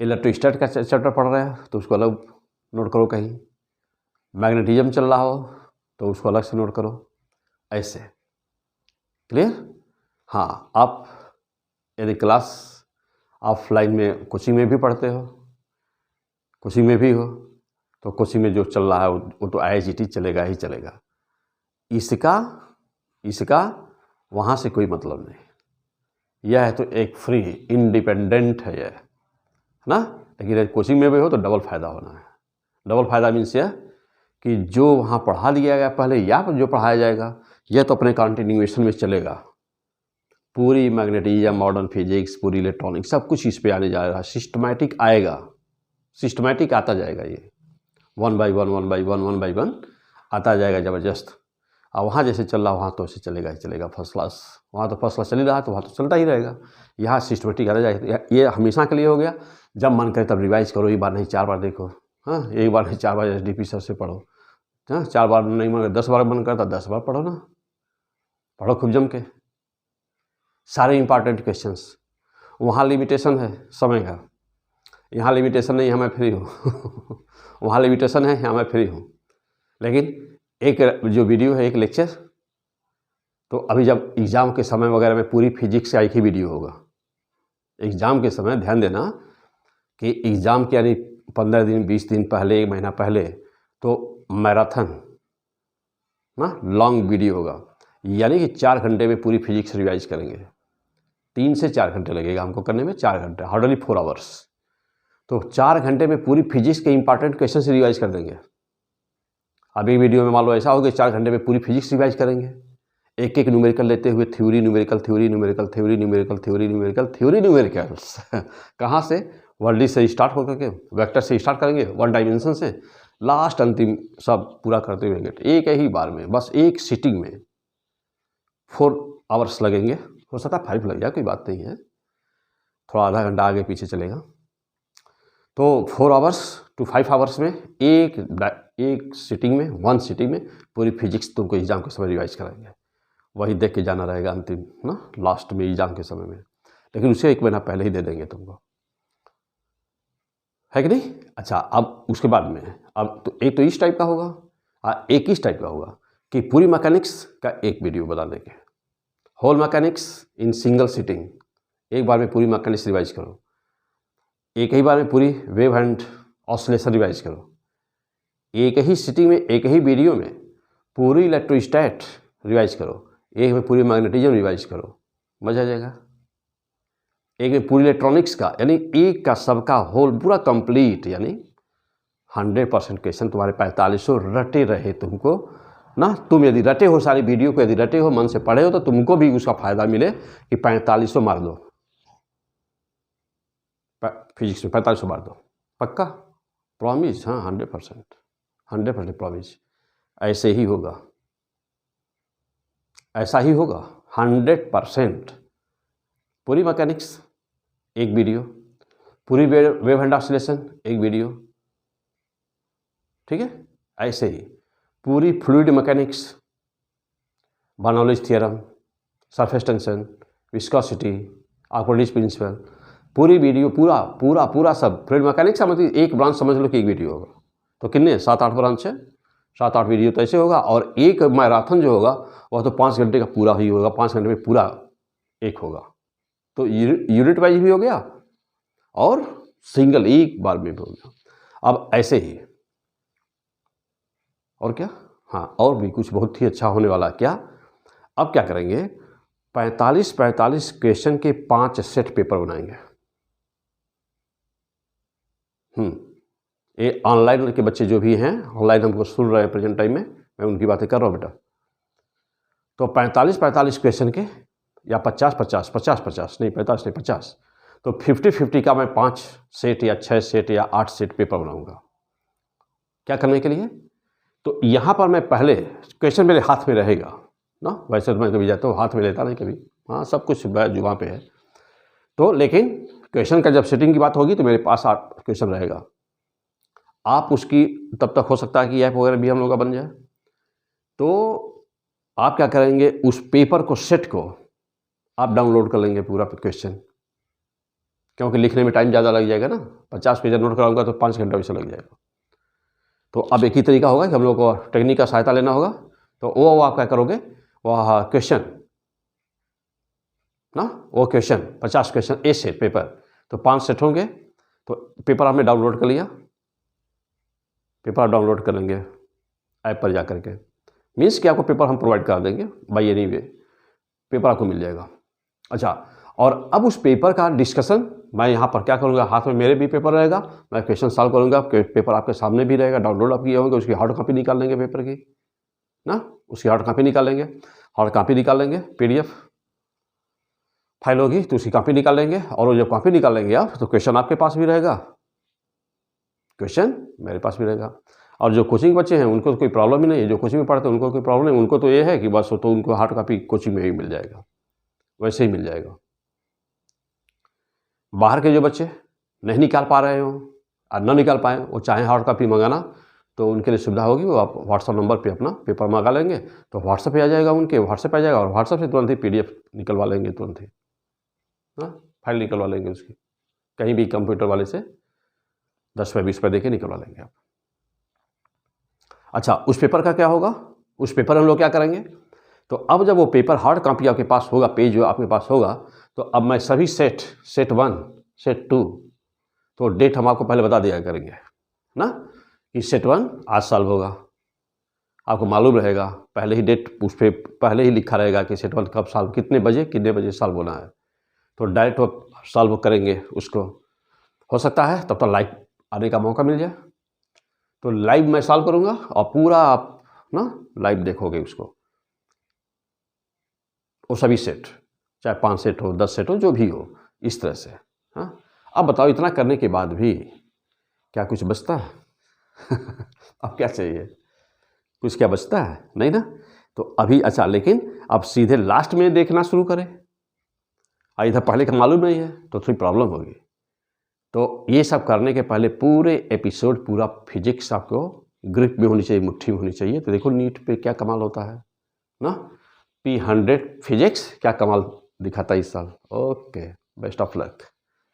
इलेक्ट्रोस्टैट का चैप्टर पढ़ रहे हैं तो उसको अलग नोट करो, कहीं मैग्नेटिज्म चल रहा हो तो उसको अलग से नोट करो, ऐसे। क्लियर? हाँ, आप यदि क्लास ऑफलाइन में कोचिंग में भी पढ़ते हो, कोचिंग में भी हो, तो कोचिंग में जो चल रहा है वो तो IIGT चलेगा ही चलेगा। इसका वहाँ से कोई मतलब नहीं। यह है तो एक फ्री इंडिपेंडेंट है यह ना। लेकिन यदि कोचिंग में भी हो तो डबल फ़ायदा होना है। डबल फ़ायदा मीन्स यह कि जो वहाँ पढ़ा दिया गया पहले या जो पढ़ाया जाएगा यह तो अपने कंटिन्यूएशन में चलेगा। पूरी मैग्नेटिज्म, मॉडर्न फिजिक्स, पूरी इलेक्ट्रॉनिक्स, सब कुछ इस पे आने जा रहा है। सिस्टमैटिक आएगा, सिस्टमैटिक आता जाएगा, ये 1 by 1 आता जाएगा ज़बरदस्त। और वहाँ जैसे चल रहा वहाँ तो ऐसे चलेगा ही चलेगा फर्स्ट क्लास। वहाँ तो फर्स्ट क्लास चल ही रहा है तो वहाँ तो चलता ही रहेगा। यहाँ सिस्टमैटिक आता जाएगा। ये हमेशा के लिए हो गया, जब मन करे तब रिवाइज करो, एक बार नहीं 4 बार देखो। हाँ, एक बार नहीं 4 बार SDP सर से पढ़ो। हाँ, 4 बार नहीं मन 10 बार मन करता 10 बार पढ़ो ना, पढ़ो खूब जम के सारे इंपॉर्टेंट क्वेश्चंस। वहाँ लिमिटेशन है समय का, यहाँ लिमिटेशन नहीं है, मैं फ्री हूँ वहाँ लिमिटेशन है, यहाँ मैं फ्री हूँ। लेकिन एक जो वीडियो है, एक लेक्चर, तो अभी जब एग्ज़ाम के समय वगैरह में पूरी फिजिक्स का एक ही वीडियो होगा। एग्ज़ाम के समय ध्यान देना कि एग्ज़ाम के यानी 15 दिन 20 दिन पहले, 1 महीना पहले तो मैराथन ना लॉन्ग वीडियो होगा। यानी कि 4 घंटे में पूरी फिजिक्स रिवाइज करेंगे। 3 से 4 घंटे लगेगा हमको करने में, 4 घंटे, हार्डली 4 आवर्स। तो 4 घंटे में पूरी फिजिक्स के इंपॉर्टेंट क्वेश्चन से रिवाइज कर देंगे। अभी वीडियो में मान लो ऐसा होगा 4 घंटे में पूरी फिजिक्स रिवाइज करेंगे, एक एक न्यूमेरिकल लेते हुए, थ्योरी न्यूमेरिकल्स कहाँ से, 1D से स्टार्ट होकर के वेक्टर से स्टार्ट करेंगे, 1 डायमेंशन से लास्ट अंतिम सब पूरा करते हुए एक ही बार में, बस एक सिटिंग में 4 आवर्स लगेंगे। हो सकता है 5 लग जाए, कोई बात नहीं है, थोड़ा आधा घंटा आगे पीछे चलेगा। तो 4 आवर्स to 5 आवर्स में एक सिटिंग में, 1 सिटिंग में पूरी फिजिक्स तुमको एग्ज़ाम के समय रिवाइज कराएंगे। वही देख के जाना रहेगा अंतिम ना, लास्ट में एग्ज़ाम के समय में। लेकिन उसे 1 महीना पहले ही दे देंगे तुमको, है कि नहीं? अच्छा, अब उसके बाद में अब तो एक तो इस टाइप का होगा, एक इस टाइप का होगा कि पूरी मैकेनिक्स का एक वीडियो बता देंगे, whole mechanics in single sitting. एक बार में पूरी मैकेनिक्स रिवाइज करो, एक ही बार में पूरी वेव एंड ऑसिलेशन रिवाइज करो, एक ही सिटिंग में, एक ही वीडियो में पूरी इलेक्ट्रोस्टैट रिवाइज करो, एक में पूरी मैग्नेटिज्म रिवाइज करो, मजा आ जाएगा। एक में पूरी इलेक्ट्रॉनिक्स का, यानी एक का सबका होल पूरा कंप्लीट, यानी 100% क्वेश्चन तुम्हारे 4500 रटे रहे तुमको ना। तुम यदि रटे हो सारी वीडियो को, यदि रटे हो, मन से पढ़े हो, तो तुमको भी उसका फ़ायदा मिले कि 4500 मार दो फिजिक्स में, 4500 मार दो पक्का, प्रॉमिस। हाँ, 100% प्रॉमिस। ऐसे ही होगा, ऐसा ही होगा 100%। पूरी मैकेनिक्स एक वीडियो, पूरी वेव एंड ऑसिलेशन एक वीडियो, ठीक है। ऐसे ही पूरी fluid mechanics, Bernoulli's theorem, surface tension, viscosity, Archimedes principal, पूरी वीडियो, पूरा सब फ्लूइड मैकेनिक्स का मतलब एक ब्रांच समझ लो कि एक वीडियो होगा। तो कितने 7-8 ब्रांच है, 7-8 वीडियो तो ऐसे होगा। और एक मैराथन जो होगा वह तो 5 घंटे का पूरा ही होगा, 5 घंटे में पूरा एक होगा। तो यूनिट वाइज भी हो गया और सिंगल एक बार में भी हो गया। अब ऐसे ही और क्या, हाँ, और भी कुछ बहुत ही अच्छा होने वाला। क्या, अब क्या करेंगे, 45 क्वेश्चन के 5 सेट पेपर बनाएंगे। ये ऑनलाइन के बच्चे जो भी हैं, ऑनलाइन हमको सुन रहे हैं प्रेजेंट टाइम में, मैं उनकी बातें कर रहा हूँ बेटा। तो 45 क्वेश्चन के, या 50 नहीं 50, तो 50 का मैं 5 सेट या 6 सेट या 8 सेट पेपर बनाऊंगा। क्या करने के लिए, तो यहाँ पर मैं पहले क्वेश्चन मेरे हाथ में रहेगा ना। वैसे तो मैं कभी जाता हूँ हाथ में लेता नहीं कभी, हाँ, सब कुछ जुबान पे है। तो लेकिन क्वेश्चन का जब सेटिंग की बात होगी तो मेरे पास 8 क्वेश्चन रहेगा। आप उसकी तब तक हो सकता है कि ऐप वगैरह भी हम लोग का बन जाए। तो आप क्या करेंगे, उस पेपर को सेट को आप डाउनलोड कर लेंगे पूरा क्वेश्चन, क्योंकि लिखने में टाइम ज़्यादा लग जाएगा ना, 50 पेज नोट कराऊंगा तो 5 घंटा वैसे लग जाएगा। तो अब एक ही तरीका होगा कि हम लोग को टेक्निक का सहायता लेना होगा। तो वो आप क्या करोगे, वह क्वेश्चन ना, वो क्वेश्चन 50 क्वेश्चन ए सेट पेपर, तो 5 सेट होंगे। तो पेपर आपने डाउनलोड कर लिया, पेपर आप डाउनलोड कर लेंगे ऐप पर जा करके, मीन्स कि आपको पेपर हम प्रोवाइड कर देंगे बाई एनी वे, पेपर आपको मिल जाएगा। अच्छा, और अब उस पेपर का डिस्कशन मैं यहाँ पर क्या करूँगा, हाथ में मेरे भी पेपर रहेगा, मैं क्वेश्चन सॉल्व करूँगा, पेपर आपके सामने भी रहेगा, डाउनलोड आप किए होंगे, उसकी हार्ड कॉपी निकाल लेंगे पेपर की ना, उसकी हार्ड कॉपी निकाल लेंगे, हार्ड कॉपी निकाल लेंगे, PDF फाइल होगी तो उसकी कॉपी निकाल लेंगे, और वो जब कॉपी निकाल लेंगे आप तो क्वेश्चन आपके पास भी रहेगा, क्वेश्चन मेरे पास भी रहेगा। और जो कोचिंग बच्चे हैं उनको तो कोई प्रॉब्लम ही नहीं है, जो कोचिंग में पढ़ते हैं उनको कोई प्रॉब्लम नहीं, उनको तो ये है कि बस तो उनको हार्ड कॉपी कोचिंग में ही मिल जाएगा, वैसे ही मिल जाएगा। बाहर के जो बच्चे नहीं निकाल पा रहे हो और न निकाल पाए, वो चाहे हार्ड कॉपी मंगाना तो उनके लिए सुविधा होगी, वो आप व्हाट्सअप नंबर पे अपना पेपर मंगा लेंगे तो व्हाट्सअप पे आ जाएगा, उनके व्हाट्सअप पे आ जाएगा, और व्हाट्सअप से तुरंत ही PDF निकलवा लेंगे, तुरंत ही फाइल निकलवा लेंगे उसकी, कहीं भी कंप्यूटर वाले से 10 रुपये 20 रुपये दे के निकलवा लेंगे आप। अच्छा, उस पेपर का क्या होगा, उस पेपर हम लोग क्या करेंगे, तो अब जब वो पेपर हार्ड कॉपी आपके पास होगा, पेज जो आपके पास होगा, तो अब मैं सभी सेट 1 सेट 2, तो डेट हम आपको पहले बता दिया करेंगे ना कि सेट 1 आज सॉल्व होगा, आपको मालूम रहेगा, पहले ही डेट उस पर पहले ही लिखा रहेगा कि सेट 1 कब सॉल्व, कितने बजे सॉल्व होना है, तो डायरेक्ट वो सॉल्व करेंगे उसको। हो सकता है तब तक लाइव आने का मौका मिल जाए, तो लाइव मैं सॉल्व करूँगा और पूरा आप ना लाइव देखोगे उसको, वो सभी सेट, चाहे 5 सेट हो 10 सेट हो जो भी हो, इस तरह से। हाँ, अब बताओ इतना करने के बाद भी क्या कुछ बचता है? अब क्या चाहिए, कुछ क्या बचता है? नहीं ना। तो अभी अच्छा, लेकिन अब सीधे लास्ट में देखना शुरू करें, इधर पहले का मालूम नहीं है तो थोड़ी प्रॉब्लम होगी। तो ये सब करने के पहले पूरे एपिसोड पूरा फिजिक्स आपको ग्रिप में होनी चाहिए, मुट्ठी में होनी चाहिए। तो देखो नीट पे क्या कमाल होता है ना, P100 फिजिक्स क्या कमाल दिखाता है इस साल। ओके, बेस्ट ऑफ लक,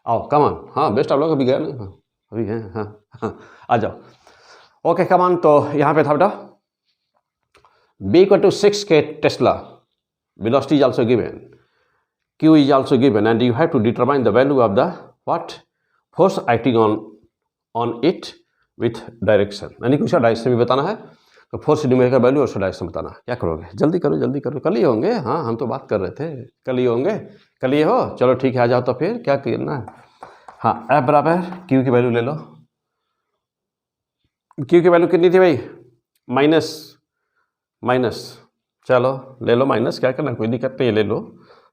आओ कमान, हाँ बेस्ट ऑफ लक, अभी गया नहीं, हाँ अभी है, हाँ आ जाओ। ओके कमान, तो यहाँ पे था बेटा B = 6K Tesla, velocity is also given, Q is also given, and you have to determine the value of the what force acting on it with direction, यानी कि उसका डायरेक्शन भी बताना है, तो फोर्स न्यूमेरिकल वैल्यू और उसका direction बताना है। क्या करोगे, जल्दी करो जल्दी करो, कल ही होंगे, हाँ हम तो बात कर रहे थे कल ही होंगे, कल ही हो, चलो ठीक है आ जाओ। तो फिर क्या करना है, हाँ F बराबर Q की वैल्यू ले लो, Q की वैल्यू कितनी थी भाई, माइनस, चलो ले लो माइनस, क्या करना कोई दिक्कत नहीं है, ले लो।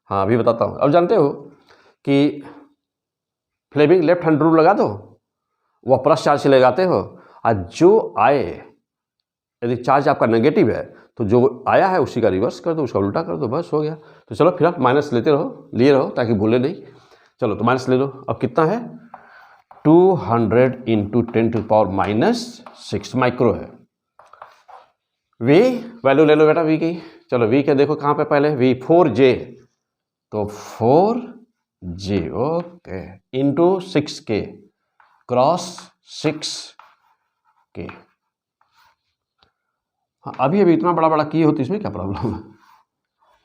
हाँ अभी बताता हूँ। अब जानते हो कि फ्लेमिंग लेफ्ट हैंड रूल लगा दो, वह प्लस चार्ज से लगाते हो, और जो आए यदि चार्ज आपका नेगेटिव है तो जो आया है उसी का रिवर्स कर दो, उसका उल्टा कर दो, बस हो गया। तो चलो फिर आप माइनस लेते रहो, लिए रहो ताकि भूले नहीं। चलो तो माइनस ले लो, अब कितना है 200 × 10⁻⁻6 माइक्रो है। V वैल्यू ले लो बेटा V की, चलो V के देखो कहाँ पे पहले, V 4J, तो 4J okay into 6K cross 6K। हाँ अभी इतना बड़ा किए होती, इसमें क्या प्रॉब्लम है,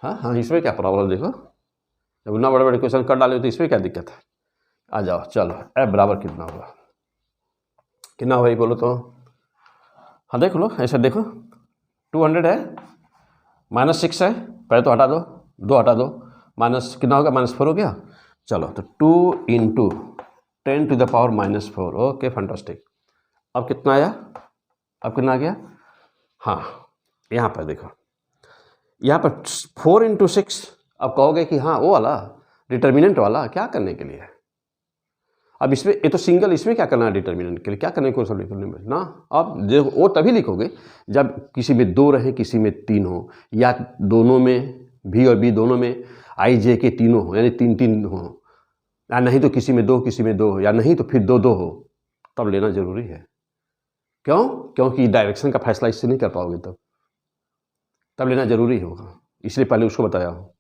हाँ इसमें क्या प्रॉब्लम, देखो जब इतना बड़े क्वेश्चन कर डाले तो इसमें क्या दिक्कत है। आ जाओ चलो, F बराबर कितना होगा, कितना होगा बोलो तो, हाँ देख लो ऐसा देखो, 200 है, -6 है, पहले तो हटा दो, 2 हटा दो, माइनस कितना होगा, -4 हो गया। चलो तो 2 × 10⁻⁻4, ओके फैंटास्टिक। अब कितना आया, अब कितना आ गया, हाँ यहाँ पर देखो, यहाँ पर 4 × 6, अब कहोगे कि हाँ वो वाला डिटर्मिनेंट वाला क्या करने के लिए, अब इसमें ये तो सिंगल, इसमें क्या करना है डिटर्मिनेंट के लिए, क्या करने को डिटर्मिनेंट ना, अब देखो वो तभी लिखोगे जब किसी में 2 रहे किसी में 3 हो, या दोनों में V और B दोनों में I J के तीनों हो, यानी 3 हो, या नहीं तो किसी में 2 किसी में 2 हो, या नहीं तो फिर 2 हो, तब लेना जरूरी है। क्यों? क्योंकि डायरेक्शन का फैसला इससे नहीं कर पाओगे, तब लेना जरूरी होगा, इसलिए पहले उसको बताया हूँ।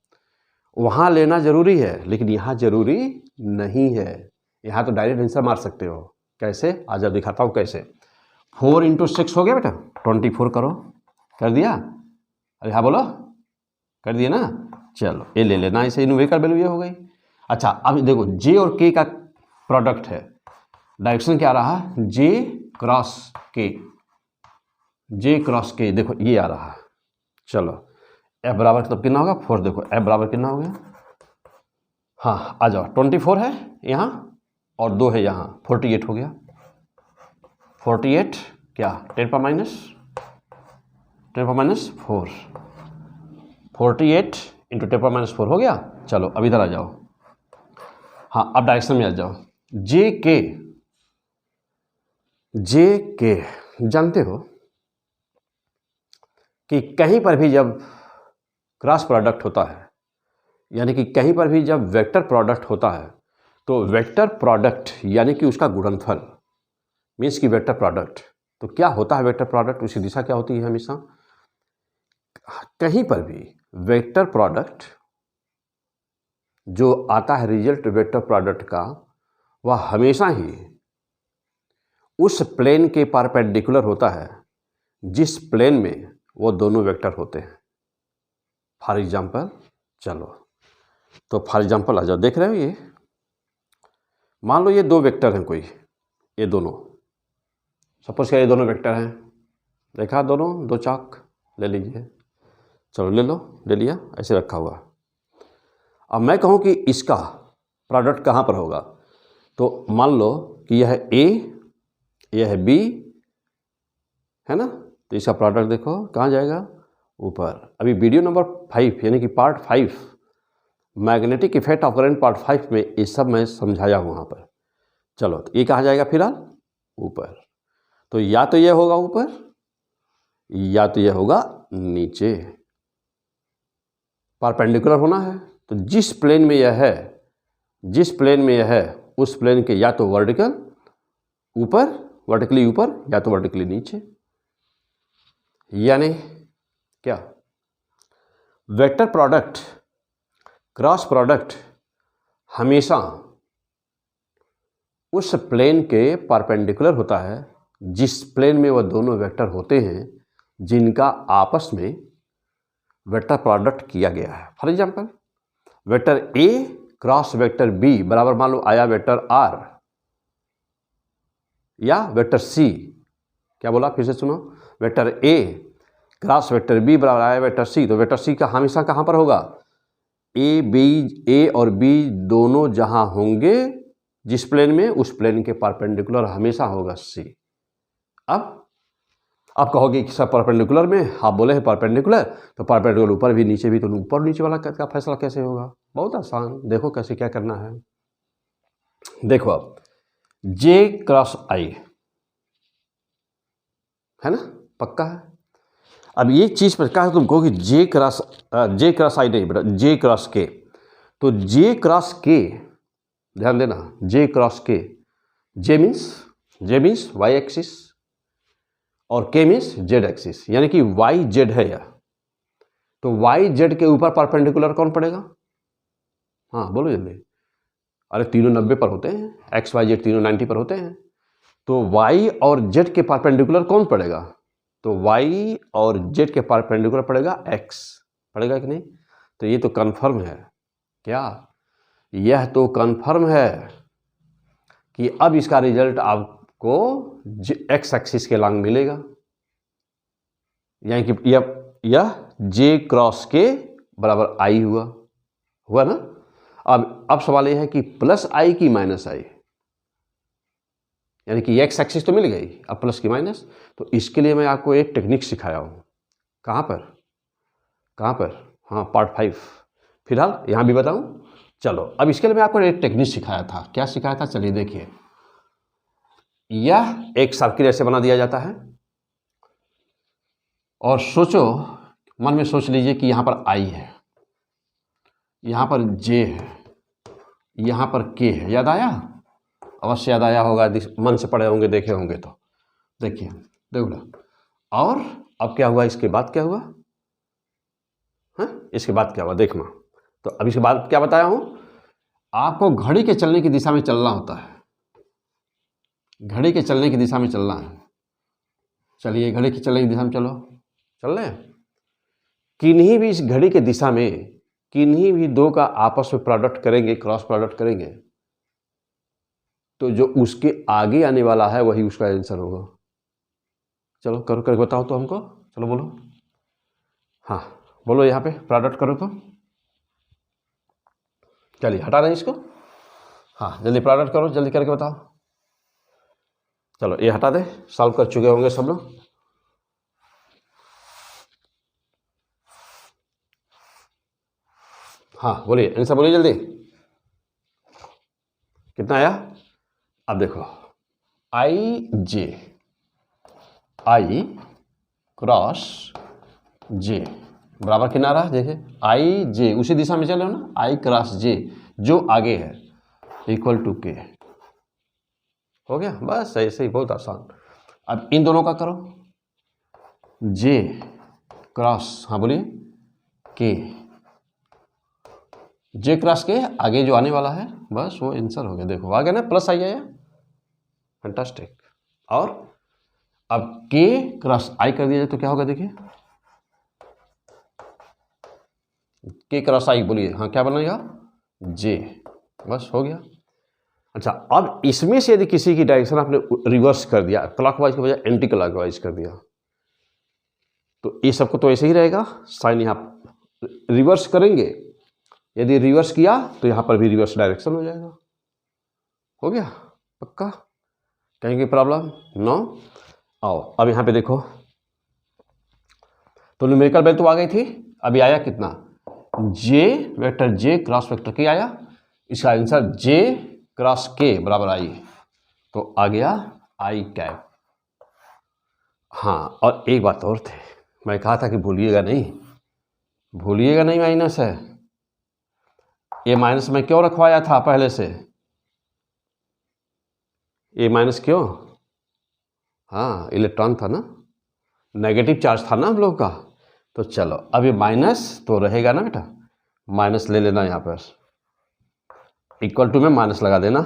वहाँ लेना जरूरी है लेकिन यहाँ जरूरी नहीं है। यहाँ तो डायरेक्ट आंसर मार सकते हो। कैसे? आज दिखाता हूँ कैसे। 4 × 6 हो गया बेटा, 24 करो। कर दिया? अरे हाँ बोलो, कर दिया ना? चलो ये ले लेना, इसे न्यूमेरिकल वैल्यू ये हो गई। अच्छा अब देखो जे और के का प्रोडक्ट है, डायरेक्शन क्या रहा? जे क्रॉस के, जे क्रॉस के, देखो ये आ रहा है। चलो एफ बराबर तब कितना होगा? 4। देखो एफ बराबर कितना हो गया? हाँ आ जाओ, 24 है यहाँ और 2 है यहाँ, 48 हो गया। 48 क्या? 10 पर माइनस 4, 48 इंटू 10 पर माइनस 4 हो गया। चलो अब इधर आ जाओ, हाँ अब डायरेक्शन में आ जाओ। जे के जानते हो कि कहीं पर भी जब क्रॉस प्रोडक्ट होता है, यानी कि कहीं पर भी जब वेक्टर प्रोडक्ट होता है, तो वेक्टर प्रोडक्ट यानी कि उसका गुणनफल मीन्स की वेक्टर प्रोडक्ट, तो क्या होता है वेक्टर प्रोडक्ट? उसकी दिशा क्या होती है? हमेशा कहीं पर भी वेक्टर प्रोडक्ट जो आता है रिजल्ट वेक्टर प्रोडक्ट का, वह हमेशा ही उस प्लेन के परपेंडिकुलर होता है जिस प्लेन में वो दोनों वेक्टर होते हैं। फॉर एग्जाम्पल, चलो तो फॉर एग्जाम्पल आ जाओ, देख रहे हो ये, मान लो ये 2 वेक्टर हैं कोई, ये दोनों, सपोज क्या ये दोनों वेक्टर हैं, देखा दोनों, 2 चाक ले लीजिए, चलो ले लो, ले लिया, ऐसे रखा हुआ। अब मैं कहूँ कि इसका प्रोडक्ट कहाँ पर होगा, तो मान लो कि यह है ए, यह है बी, है ना, तो इसका प्रोडक्ट देखो कहाँ जाएगा? ऊपर। अभी वीडियो नंबर 5 यानी कि part 5 magnetic effect of current part 5 में ये सब मैं समझाया हूँ वहाँ पर। चलो तो ये कहाँ जाएगा फिलहाल? ऊपर। तो या तो ये होगा ऊपर या तो ये होगा नीचे, परपेंडिकुलर होना है। तो जिस प्लेन में यह है, जिस प्लेन में यह है उस प्लेन के या तो वर्टिकल ऊपर, वर्टिकली ऊपर, या तो वर्टिकली नीचे। यानी क्या? वेक्टर प्रोडक्ट, क्रॉस प्रोडक्ट हमेशा उस प्लेन के परपेंडिकुलर होता है जिस प्लेन में वह दोनों वेक्टर होते हैं जिनका आपस में वेक्टर प्रोडक्ट किया गया है। For example, vector A cross vector B बराबर मान लो आया वेक्टर आर, या वेक्टर सी, क्या बोला फिर से सुनो, vector A cross vector B बराबर आया वेक्टर सी, तो वेक्टर सी का हमेशा कहाँ पर होगा? ए और बी दोनों जहाँ होंगे जिस प्लेन में, उस प्लेन के परपेंडिकुलर हमेशा होगा सी। अब आप कहोगे कि सब परपेंडिकुलर में, आप बोले हैं परपेंडिकुलर, तो परपेंडिकुलर ऊपर भी नीचे भी, तो ऊपर नीचे वाला का फैसला कैसे होगा? बहुत आसान, देखो कैसे क्या करना है। देखो अब जे क्रॉस आई है ना, पक्का है। अब ये चीज पक्का है, तुम कहोगे जे क्रॉस आई नहीं बेटा, जे क्रॉस के। तो जे क्रॉस के, ध्यान देना, जे क्रॉस के, जे मीन्स वाई एक्सिस और के मीन्स जेड एक्सिस, यानी कि वाई जेड है यह। तो वाई जेड के ऊपर परपेंडिकुलर कौन पड़ेगा? हाँ बोलो जल्दी। अरे तीनों 90 पर होते हैं, एक्स वाई जेड तीनों 90 पर होते हैं। तो वाई और जेड के परपेंडिकुलर कौन पड़ेगा? तो वाई और जेड के परपेंडिकुलर पड़ेगा एक्स, पड़ेगा कि नहीं? तो ये तो कन्फर्म है। क्या? यह तो कन्फर्म है कि अब इसका रिजल्ट आपको एक्स एक्सिस के लॉन्ग मिलेगा, यानी कि यह जे क्रॉस के बराबर आई हुआ ना। अब सवाल यह है कि प्लस आई की माइनस आई, यानी कि एक्स एक्सिस तो मिल गई, अब प्लस की माइनस। तो इसके लिए मैं आपको एक टेक्निक सिखाया हूँ। कहाँ पर? हाँ पार्ट 5, फिलहाल यहाँ भी बताऊँ। चलो अब इसके लिए मैं आपको एक टेक्निक सिखाया था। क्या सिखाया था? चलिए देखिए, यह एक सर्किल ऐसे बना दिया जाता है और सोचो, मन में सोच लीजिए कि यहाँ पर आई है, यहाँ पर जे है, यहाँ पर के है। याद आया? अवश्य याद आया होगा, मन से पढ़े होंगे, देखे होंगे। तो देखिए देखो ना। और अब क्या हुआ, इसके बाद क्या हुआ, हाँ इसके बाद क्या हुआ देखना। तो अब इसके बाद क्या बताया हूँ, आपको घड़ी के चलने की दिशा में चलना होता है, घड़ी के चलने की दिशा में चलना है। चलिए घड़ी के चलने की दिशा में चलो, चल रहे हैं। किन्हीं भी इस घड़ी के दिशा में किन्हीं भी दो का आपस में प्रोडक्ट करेंगे, क्रॉस प्रोडक्ट करेंगे, तो जो उसके आगे आने वाला है वही उसका आंसर होगा। चलो करो करके बताओ तो हमको, चलो बोलो, हाँ बोलो यहाँ पे प्रोडक्ट करो तो। चलिए हटा दें इसको, हाँ जल्दी प्रोडक्ट करो, जल्दी करके बताओ। चलो ये हटा दें, सॉल्व कर चुके होंगे सब लोग। हाँ बोलिए आंसर बोलिए जल्दी, कितना आया। अब देखो आई क्रॉस जे बराबर किनारा, देखिए आई जे उसी दिशा में चलो ना, आई क्रॉस जे जो आगे है इक्वल टू के, हो गया बस ऐसे ही, बहुत आसान। अब इन दोनों का करो, जे क्रॉस, हाँ बोलिए के, जे क्रॉस के आगे जो आने वाला है बस वो आंसर हो गया। देखो आ गया ना, प्लस आई आया, फैंटास्टिक। और अब के क्रॉस आई कर दिया जाए तो क्या होगा, देखिए के क्रॉस आई, बोलिए हाँ क्या बनेगा, जे, बस हो गया। अच्छा अब इसमें से यदि किसी की डायरेक्शन आपने रिवर्स कर दिया, क्लॉकवाइज के बजाय एंटी क्लॉकवाइज कर दिया, तो ये सबको तो ऐसे ही रहेगा, साइन यहाँ रिवर्स करेंगे, यदि रिवर्स किया तो यहाँ पर भी रिवर्स डायरेक्शन हो जाएगा। हो गया पक्का, कहीं की प्रॉब्लम नो। आओ अब यहाँ पे देखो, तो न्यूमेरिकल वैल्यू तो आ गई थी, अभी आया कितना, जे वेक्टर जे क्रॉस वेक्टर के आया, इसका आंसर जे क्रॉस के बराबर आई, तो आ गया आई कैप। हाँ और एक बात और थे, मैं कहा था कि भूलिएगा नहीं, भूलिएगा नहीं, माइनस है, ये माइनस में क्यों रखवाया था पहले से, ये माइनस क्यों, हाँ इलेक्ट्रॉन था ना, नेगेटिव चार्ज था ना हम लोग का, तो चलो अब ये माइनस तो रहेगा ना बेटा, माइनस ले लेना यहाँ पर, इक्वल टू में माइनस लगा देना,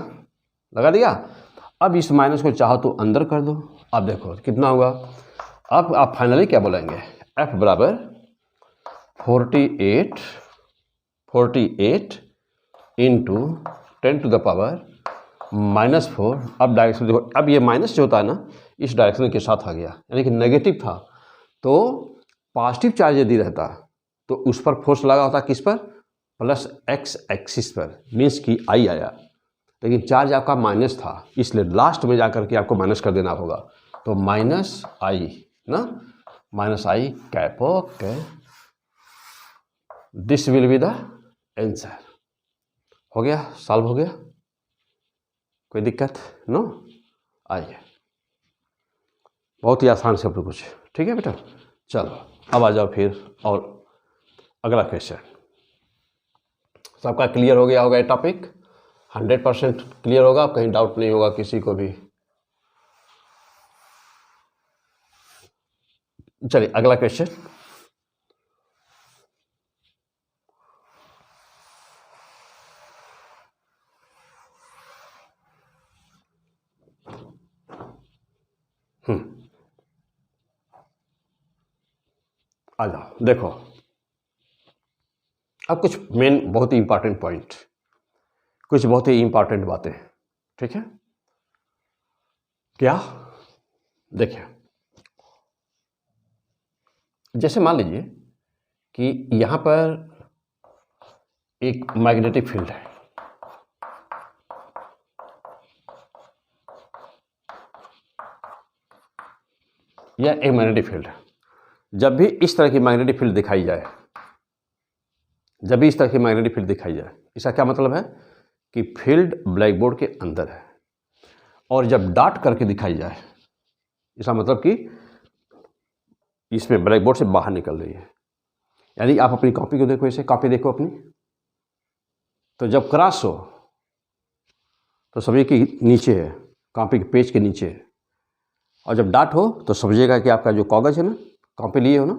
लगा दिया। अब इस माइनस को चाहो तो अंदर कर दो, अब देखो कितना होगा। अब आप फाइनली क्या बोलेंगे, F बराबर 48 इंटू 10 टू द पावर -4। अब डायरेक्शन देखो, अब ये माइनस जो होता है ना इस डायरेक्शन के साथ आ गया, यानी कि नेगेटिव था, तो पॉजिटिव चार्ज यदि रहता तो उस पर फोर्स लगा होता किस पर, प्लस एक्स एक्सिस पर, मीन्स कि आई आया, लेकिन चार्ज आपका माइनस था, इसलिए लास्ट में जाकर के आपको माइनस कर देना होगा, तो माइनस आई ना, minus I cap. Okay this will be the answer. हो गया, सॉल्व हो गया, कोई दिक्कत नो। आइए बहुत ही आसान से कुछ, ठीक है बेटा। चलो अब आ जाओ फिर, और अगला क्वेश्चन। सबका क्लियर हो गया होगा ये टॉपिक, 100% क्लियर होगा, कहीं डाउट नहीं होगा किसी को भी। चलिए अगला क्वेश्चन। आ जाओ देखो, अब कुछ मेन बहुत ही इंपॉर्टेंट पॉइंट, कुछ बहुत ही इंपॉर्टेंट बातें, ठीक है। क्या, देखिए जैसे मान लीजिए कि यहाँ पर एक मैग्नेटिक फील्ड है, यह एक मैग्नेटिक फील्ड है। जब भी इस तरह की मैग्नेटिक फील्ड दिखाई जाए, जब भी इस तरह की मैग्नेटिक फील्ड दिखाई जाए, इसका क्या मतलब है कि फील्ड ब्लैक बोर्ड के अंदर है, और जब डॉट करके दिखाई जाए इसका मतलब कि इसमें ब्लैक बोर्ड से बाहर निकल रही है। यानी आप अपनी कॉपी को देखो, ऐसे कॉपी देखो अपनी, तो जब क्रॉस हो तो सभी के नीचे है, कॉपी के पेज के नीचे है, और जब डॉट हो तो समझिएगा कि आपका जो कागज है ना, कॉपी लिए हो ना,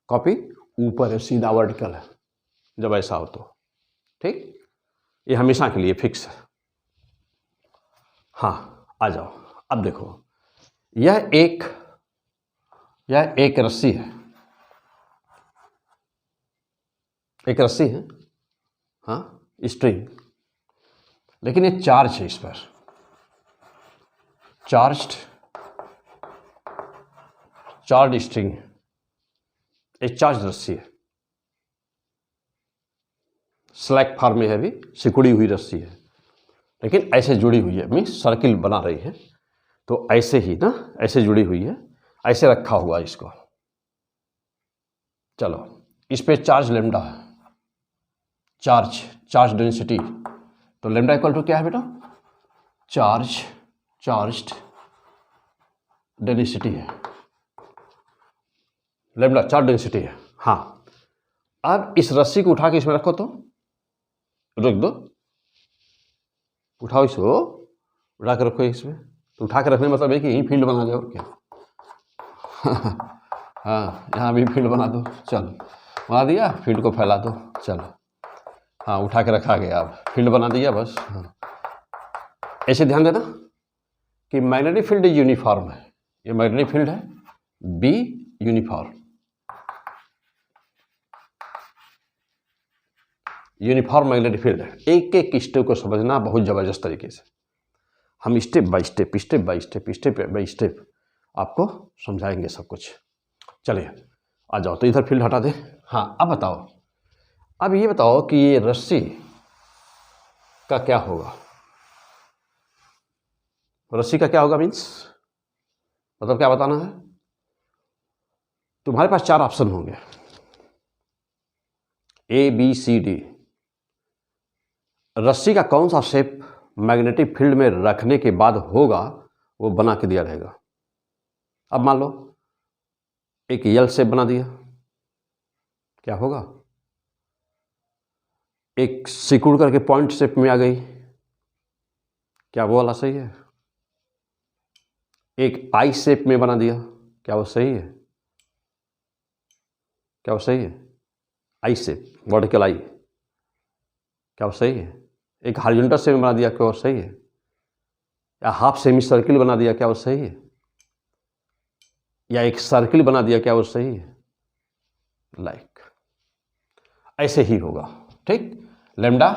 कॉपी ऊपर है, सीधा वर्टिकल है, जब ऐसा हो तो ठीक। ये हमेशा के लिए फिक्स है। हाँ आ जाओ, अब देखो यह एक रस्सी है, एक रस्सी है, हाँ स्ट्रिंग, लेकिन एक चार्ज है इस पर, चार्ज स्ट्रिंग, एक चार्ज रस्सी है, स्लैक फॉर्म में है, भी सिकुड़ी हुई रस्सी है, लेकिन ऐसे जुड़ी हुई है, मीन्स सर्किल बना रही है, तो ऐसे ही ना, ऐसे जुड़ी हुई है, ऐसे रखा हुआ इसको। चलो इस पे चार्ज लेमडा है, चार्ज डेंसिटी, तो लेमडा इक्वल टू क्या है बेटा, चार्ज्ड डेंसिटी है, लेमडा चार्ज डेंसिटी है। हाँ अब इस रस्सी को उठा के इसमें रखो, तो रख दो, उठाओ इसको, उठा के रखो इसमें, तो उठा के रखने मतलब है कि यही फील्ड बना दो, और क्या हाँ यहाँ भी फील्ड बना दो, चलो बना दिया, फील्ड को फैला दो, चलो हाँ उठा के रखा गया, अब फील्ड बना दिया बस। हाँ ऐसे ध्यान देना कि मैग्नेटिक फील्ड यूनिफॉर्म है, ये मैग्नेटिक फील्ड है be uniform, uniform magnetic field है। एक एक स्टेप को समझना बहुत ज़बरदस्त तरीके से, हम स्टेप बाय स्टेप आपको समझाएंगे सब कुछ। चलिए आ जाओ, तो इधर फील्ड हटा दे। हाँ अब बताओ, अब ये बताओ कि ये रस्सी का क्या होगा, रस्सी का क्या होगा, मीन्स मतलब क्या बताना है। तुम्हारे पास 4 ऑप्शन होंगे, A B C D। रस्सी का कौन सा शेप मैग्नेटिक फील्ड में रखने के बाद होगा, वो बना के दिया रहेगा। अब मान लो एक यल शेप बना दिया, क्या होगा, एक सिकुड़ करके पॉइंट शेप में आ गई, क्या वो वाला सही है। एक आई शेप में बना दिया, क्या वो सही है, क्या वो सही है, आई शेप वर्टिकल आई, क्या वो सही है। एक हॉरिजॉन्टल शेप में बना दिया, क्या वो सही है। या हाफ सेमी सर्किल बना दिया, क्या वो सही है। या एक सर्किल बना दिया, क्या वो सही है। लाइक ऐसे ही होगा, ठीक। Lambda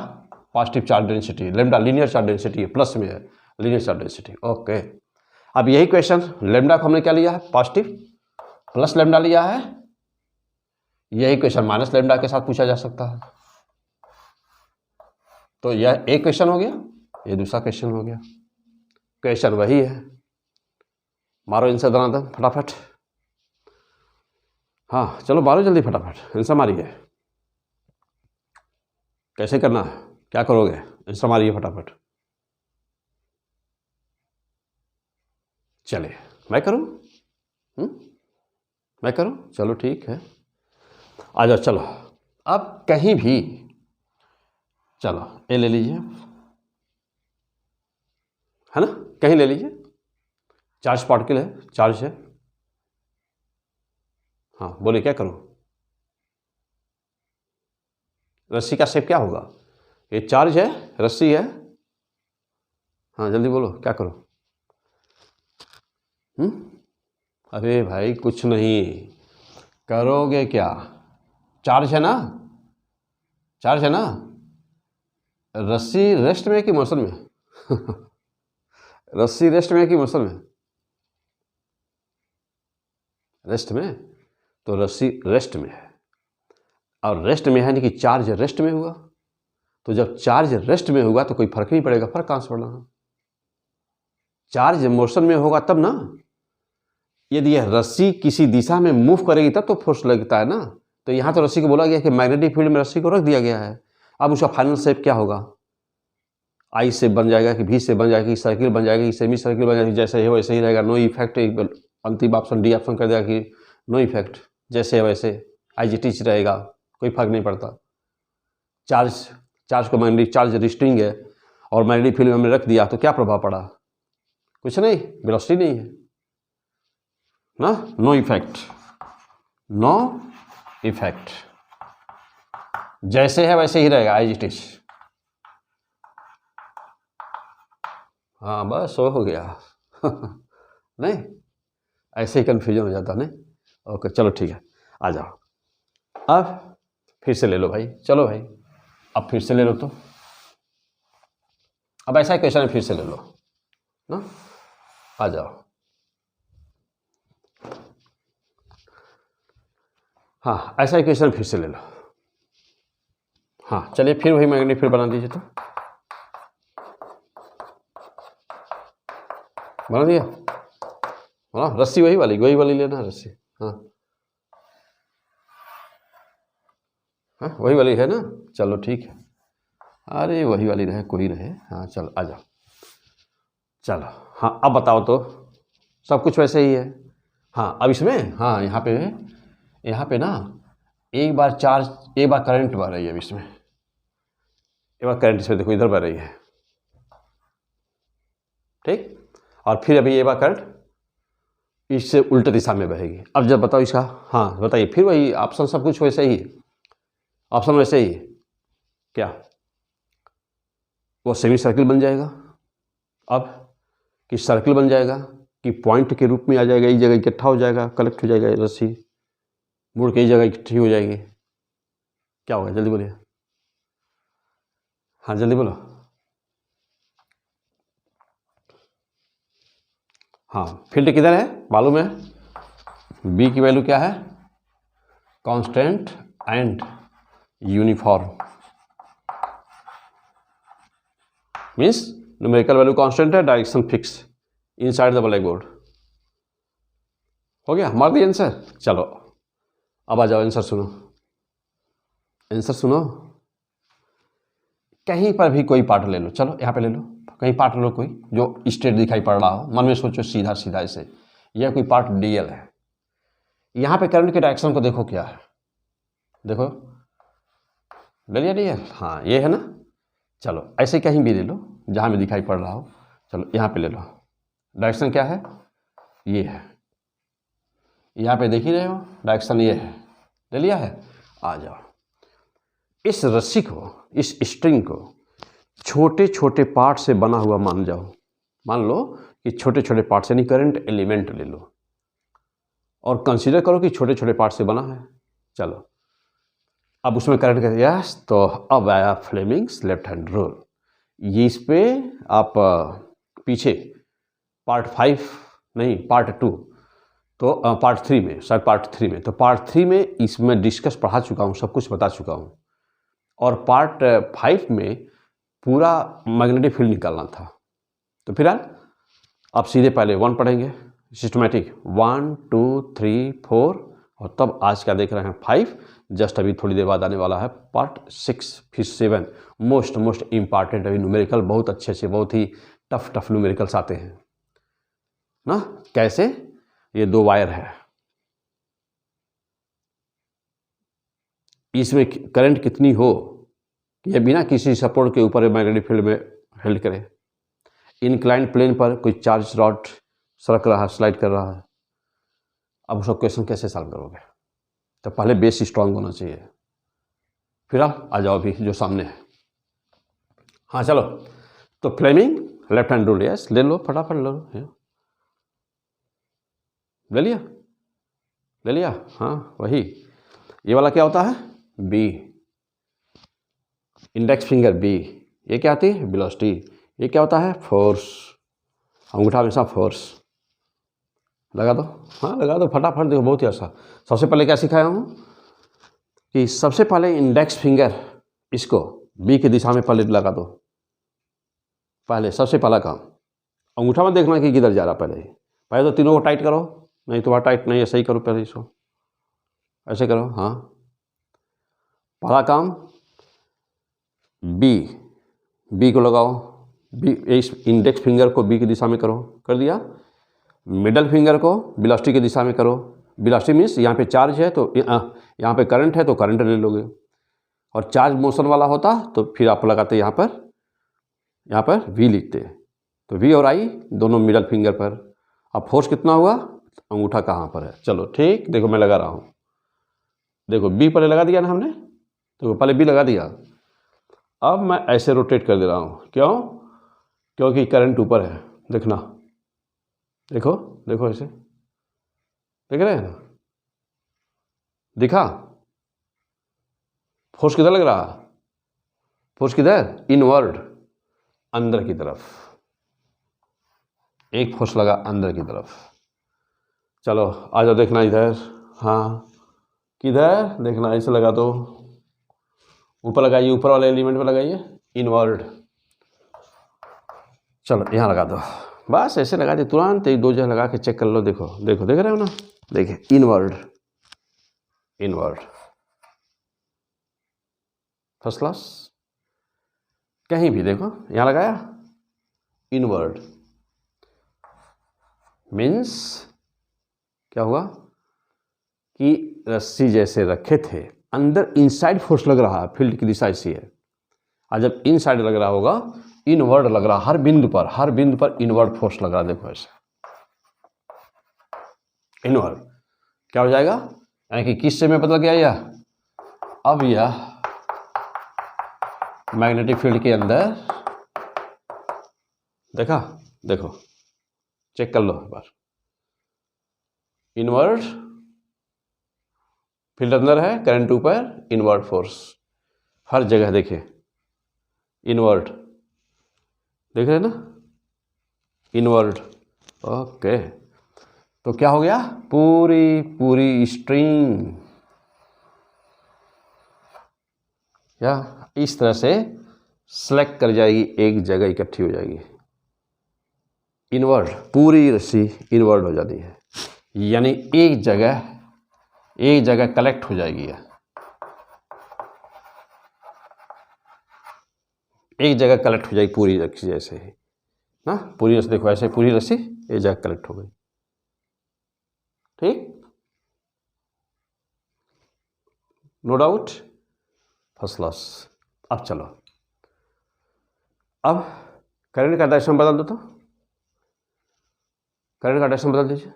positive charge density, lambda linear charge density है, प्लस में है लीनियर चार्ज डेंसिटी, ओके। अब यही क्वेश्चन, लेमडा को हमने क्या लिया है, पॉजिटिव, प्लस लेमडा लिया है, यही क्वेश्चन माइनस लेमडा के साथ पूछा जा सकता है। तो यह एक क्वेश्चन हो गया, ये दूसरा क्वेश्चन हो गया, क्वेश्चन वही है। मारो आंसर दनादन फटाफट, हाँ चलो मारो जल्दी फटाफट आंसर मारिए। कैसे करना है, क्या करोगे, आंसर मारिए फटाफट। चलिए मैं करूं, मैं करूं, चलो ठीक है, आ जाओ। चलो अब कहीं भी, चलो ए ले लीजिए, है ना, कहीं ले लीजिए, चार्ज पार्टिकल है, चार्ज है, हाँ बोलिए क्या करूं। रस्सी का शेप क्या होगा, ये चार्ज है, रस्सी है, हाँ जल्दी बोलो क्या करो। अरे भाई कुछ नहीं करोगे, क्या चार्ज है ना, चार्ज है ना। रस्सी रेस्ट में है कि मोशन में रस्सी रेस्ट में है कि मोशन में, रेस्ट में, तो रस्सी रेस्ट में है, और रेस्ट में है यानी कि चार्ज रेस्ट में हुआ, तो जब चार्ज रेस्ट में होगा तो कोई फर्क नहीं पड़ेगा, फर्क कहाँ से पड़ना है। चार्ज मोशन में होगा तब ना, यदि यह रस्सी किसी दिशा में मूव करेगी तब तो फोर्स लगता है ना। तो यहाँ तो रस्सी को बोला गया कि मैग्नेटिक फील्ड में रस्सी को रख दिया गया है। अब उसका फाइनल शेप क्या होगा, आई शेप बन जाएगा कि भी शेप बन जाएगी, सर्किल बन जाएगी, सेमी सर्किल बन जाएगी, जैसे है वैसे ही रहेगा, नो इफेक्ट। अंतिम ऑप्शन डी ऑप्शन कर देगा कि नो इफेक्ट, जैसे है वैसे IGT रहेगा, कोई फर्क नहीं पड़ता। चार्ज को मैग्नेटिक चार्ज रिस्ट्रिंग है और मैग्नेटिक फील्ड में हमने रख दिया तो क्या प्रभाव पड़ा, कुछ नहीं, वेलोसिटी नहीं है, ना, नो इफेक्ट, नो इफेक्ट, जैसे है वैसे ही रहेगा, एज इट इज। हाँ बस हो गया नहीं, ऐसे ही कन्फ्यूजन हो जाता नहीं। ओके चलो ठीक है, आ जाओ। अब फिर से ले लो भाई, चलो भाई अब फिर से ले लो। तो अब ऐसा ही क्वेश्चन फिर से ले लो ना, आ जाओ। हाँ ऐसा ही क्वेश्चन फिर से ले लो। हाँ चलिए फिर वही मैग्नेटिक फील्ड बना दीजिए। तो बना दिया, हाँ रस्सी वही वाली लेना रस्सी। हाँ हाँ वही वाली है ना, चलो ठीक है। अरे वही वाली रहे, कोई रहे। हाँ चलो आ जाओ, चलो। हाँ अब बताओ तो, सब कुछ वैसे ही है। हाँ अब इसमें, हाँ यहाँ पे ना एक बार चार्ज, एक बार करंट बह रही है अब इसमें, एक बार करंट इसमें देखो इधर बह रही है, ठीक। और फिर अभी एक बार करंट इससे उल्टे दिशा में बहेगी। अब जब बताओ इसका, हाँ बताइए, फिर वही ऑप्शन, सब कुछ वैसे ही, ऑप्शन वैसे ही। क्या वो सेमी सर्किल बन जाएगा अब, कि सर्किल बन जाएगा, कि पॉइंट के रूप में आ जाएगा, एक जगह इकट्ठा हो जाएगा, कलेक्ट हो जाएगा रस्सी, मुड़ के एक जगह इकट्ठी हो जाएगी, क्या होगा जल्दी बोलिए। हाँ जल्दी बोलो। हाँ फील्ड किधर है मालूम है, बी की वैल्यू क्या है, constant and uniform, means numerical value constant है, direction fix inside the black board. हो गया, मार दिया आंसर। चलो अब आ जाओ, आंसर सुनो, आंसर सुनो। कहीं पर भी कोई पार्ट ले लो, चलो यहाँ पे ले लो, कहीं पार्ट लो कोई जो स्ट्रेट दिखाई पड़ रहा हो, मन में सोचो सीधा सीधा ऐसे, यह कोई पार्ट डीएल है। यहाँ पे करंट के डायरेक्शन को देखो क्या है, देखो ले लिया डीएल, हाँ ये है ना। चलो ऐसे कहीं भी ले लो जहाँ में दिखाई पड़ रहा हो, चलो यहाँ पे ले लो, डायरेक्शन क्या है, ये है, यहाँ पे देख ही रहे हो डायरेक्शन ये है, ले लिया है। आ जाओ, इस रस्सी को, इस स्ट्रिंग को छोटे छोटे पार्ट से बना हुआ मान जाओ, मान लो कि छोटे छोटे पार्ट से, नहीं करंट एलिमेंट ले लो और कंसीडर करो कि छोटे छोटे पार्ट से बना है। चलो अब उसमें करंट कर, यस, तो अब आया फ्लेमिंग्स लेफ्ट हैंड रूल। ये इस पे आप पीछे पार्ट 5 नहीं पार्ट 2, तो पार्ट 3 में, शायद पार्ट 3 में, तो पार्ट 3 में इसमें डिस्कस पढ़ा चुका हूँ, सब कुछ बता चुका हूँ। और पार्ट 5 में पूरा मैग्नेटिक फील्ड निकालना था। तो फिलहाल आप सीधे पहले 1 पढ़ेंगे, सिस्टमैटिक 1 2 3 4, और तब आज का देख रहे हैं 5, जस्ट अभी थोड़ी देर बाद आने वाला है पार्ट 6, फिर 7, मोस्ट इम्पॉर्टेंट। अभी न्यूमेरिकल बहुत अच्छे से, बहुत ही टफ न्यूमेरिकल्स आते हैं ना। कैसे, ये 2 वायर है, इसमें करंट कितनी हो कि ये बिना किसी सपोर्ट के ऊपर मैग्नेटिक फील्ड में हेल्ड करे, इनक्लाइंड प्लेन पर कोई चार्ज रॉड सरक रहा है, स्लाइड कर रहा है। अब उसका क्वेश्चन कैसे सॉल्व करोगे, तो पहले बेस स्ट्रांग होना चाहिए। फिर आप आ जाओ अभी जो सामने है। हाँ चलो, तो Fleming left hand rule, yes ले लो, फटाफट ले लो, ले लिया। हाँ वही, ये वाला क्या होता है, बी, इंडेक्स फिंगर बी, ये क्या आती है, वेलोसिटी, ये क्या होता है, फोर्स, अंगूठा हमेशा फोर्स। लगा दो, हाँ लगा दो फटाफट, देखो बहुत ही आसान। सबसे पहले क्या सिखाया हूँ कि सबसे पहले इंडेक्स फिंगर इसको बी की दिशा में पहले लगा दो, पहले सबसे पहला काम। अंगूठा में देखना कि किधर जा रहा, पहले तो तीनों को टाइट करो, नहीं तो वहाँ टाइट नहीं, ऐसे ही करो, पहले इसको ऐसे करो। हाँ पहला काम बी को लगाओ, बी, इस इंडेक्स फिंगर को बी की दिशा में करो, कर दिया। मिडल फिंगर को वेलोसिटी की दिशा में करो, वेलोसिटी मीन्स यहाँ पे चार्ज है तो यहाँ पे करंट है तो करंट ले लोगे, और चार्ज मोशन वाला होता तो फिर आप लगाते यहाँ पर वी लिखते, तो वी और आई दोनों मिडल फिंगर पर। अब फोर्स कितना हुआ, अंगूठा कहाँ पर है। चलो ठीक, देखो मैं लगा रहा हूँ, देखो बी पहले लगा दिया ना हमने, तो पहले बी लगा दिया, अब मैं ऐसे रोटेट कर दे रहा हूँ। क्यों? क्योंकि करंट ऊपर है, देखना, देखो देखो ऐसे, देख रहे हैं ना, दिखा? फोर्स किधर लग रहा? फोर्स किधर? इनवर्ड, अंदर की तरफ, एक फोर्स लगा अंदर की तरफ। चलो आ जाओ, देखना इधर, हाँ किधर देखना, ऐसे लगा दो, ऊपर लगाइए, ऊपर वाले एलिमेंट में लगाइए, इनवर्ड। चलो यहाँ लगा दो, बस ऐसे लगा दे तुरंत, एक दो जगह लगा के चेक कर लो, देखो देखो, देख रहे हो ना, देखिए इनवर्ड, इनवर्ड, फर्स्ट क्लास। कहीं भी देखो, यहाँ लगाया, इनवर्ड, मीन्स क्या हुआ कि रस्सी जैसे रखे थे, अंदर इनसाइड फोर्स लग रहा है, फील्ड की दिशा ऐसी है, और जब इनसाइड लग रहा होगा, इनवर्ड लग रहा, हर बिंदु पर इनवर्ड फोर्स लग रहा, देखो ऐसे इनवर्ड। क्या हो जाएगा, यानी कि किससे में बदल गया यह, अब यह मैग्नेटिक फील्ड के अंदर, देखा, देखो चेक कर लो एक बार, इनवर्ड फील्ड अंदर है, करंट ऊपर, इनवर्ड फोर्स हर जगह, देखे इनवर्ड, देख रहे हैं ना, इनवर्ड। ओके, तो क्या हो गया, पूरी स्ट्रिंग या इस तरह से सेलेक्ट कर जाएगी, एक जगह इकट्ठी हो जाएगी, इनवर्ड, पूरी रस्सी इनवर्ड हो जाती है, यानी एक जगह कलेक्ट हो जाएगी, एक जगह कलेक्ट हो जाएगी पूरी रस्सी जैसे ही ना, पूरी रस्सी देखो ऐसे, पूरी रस्सी एक जगह कलेक्ट हो गई, ठीक, नो डाउट, फर्स्ट क्लास। अब चलो, अब करंट का डायरेक्शन बदल दो, तो करंट का डायरेक्शन बदल दीजिए,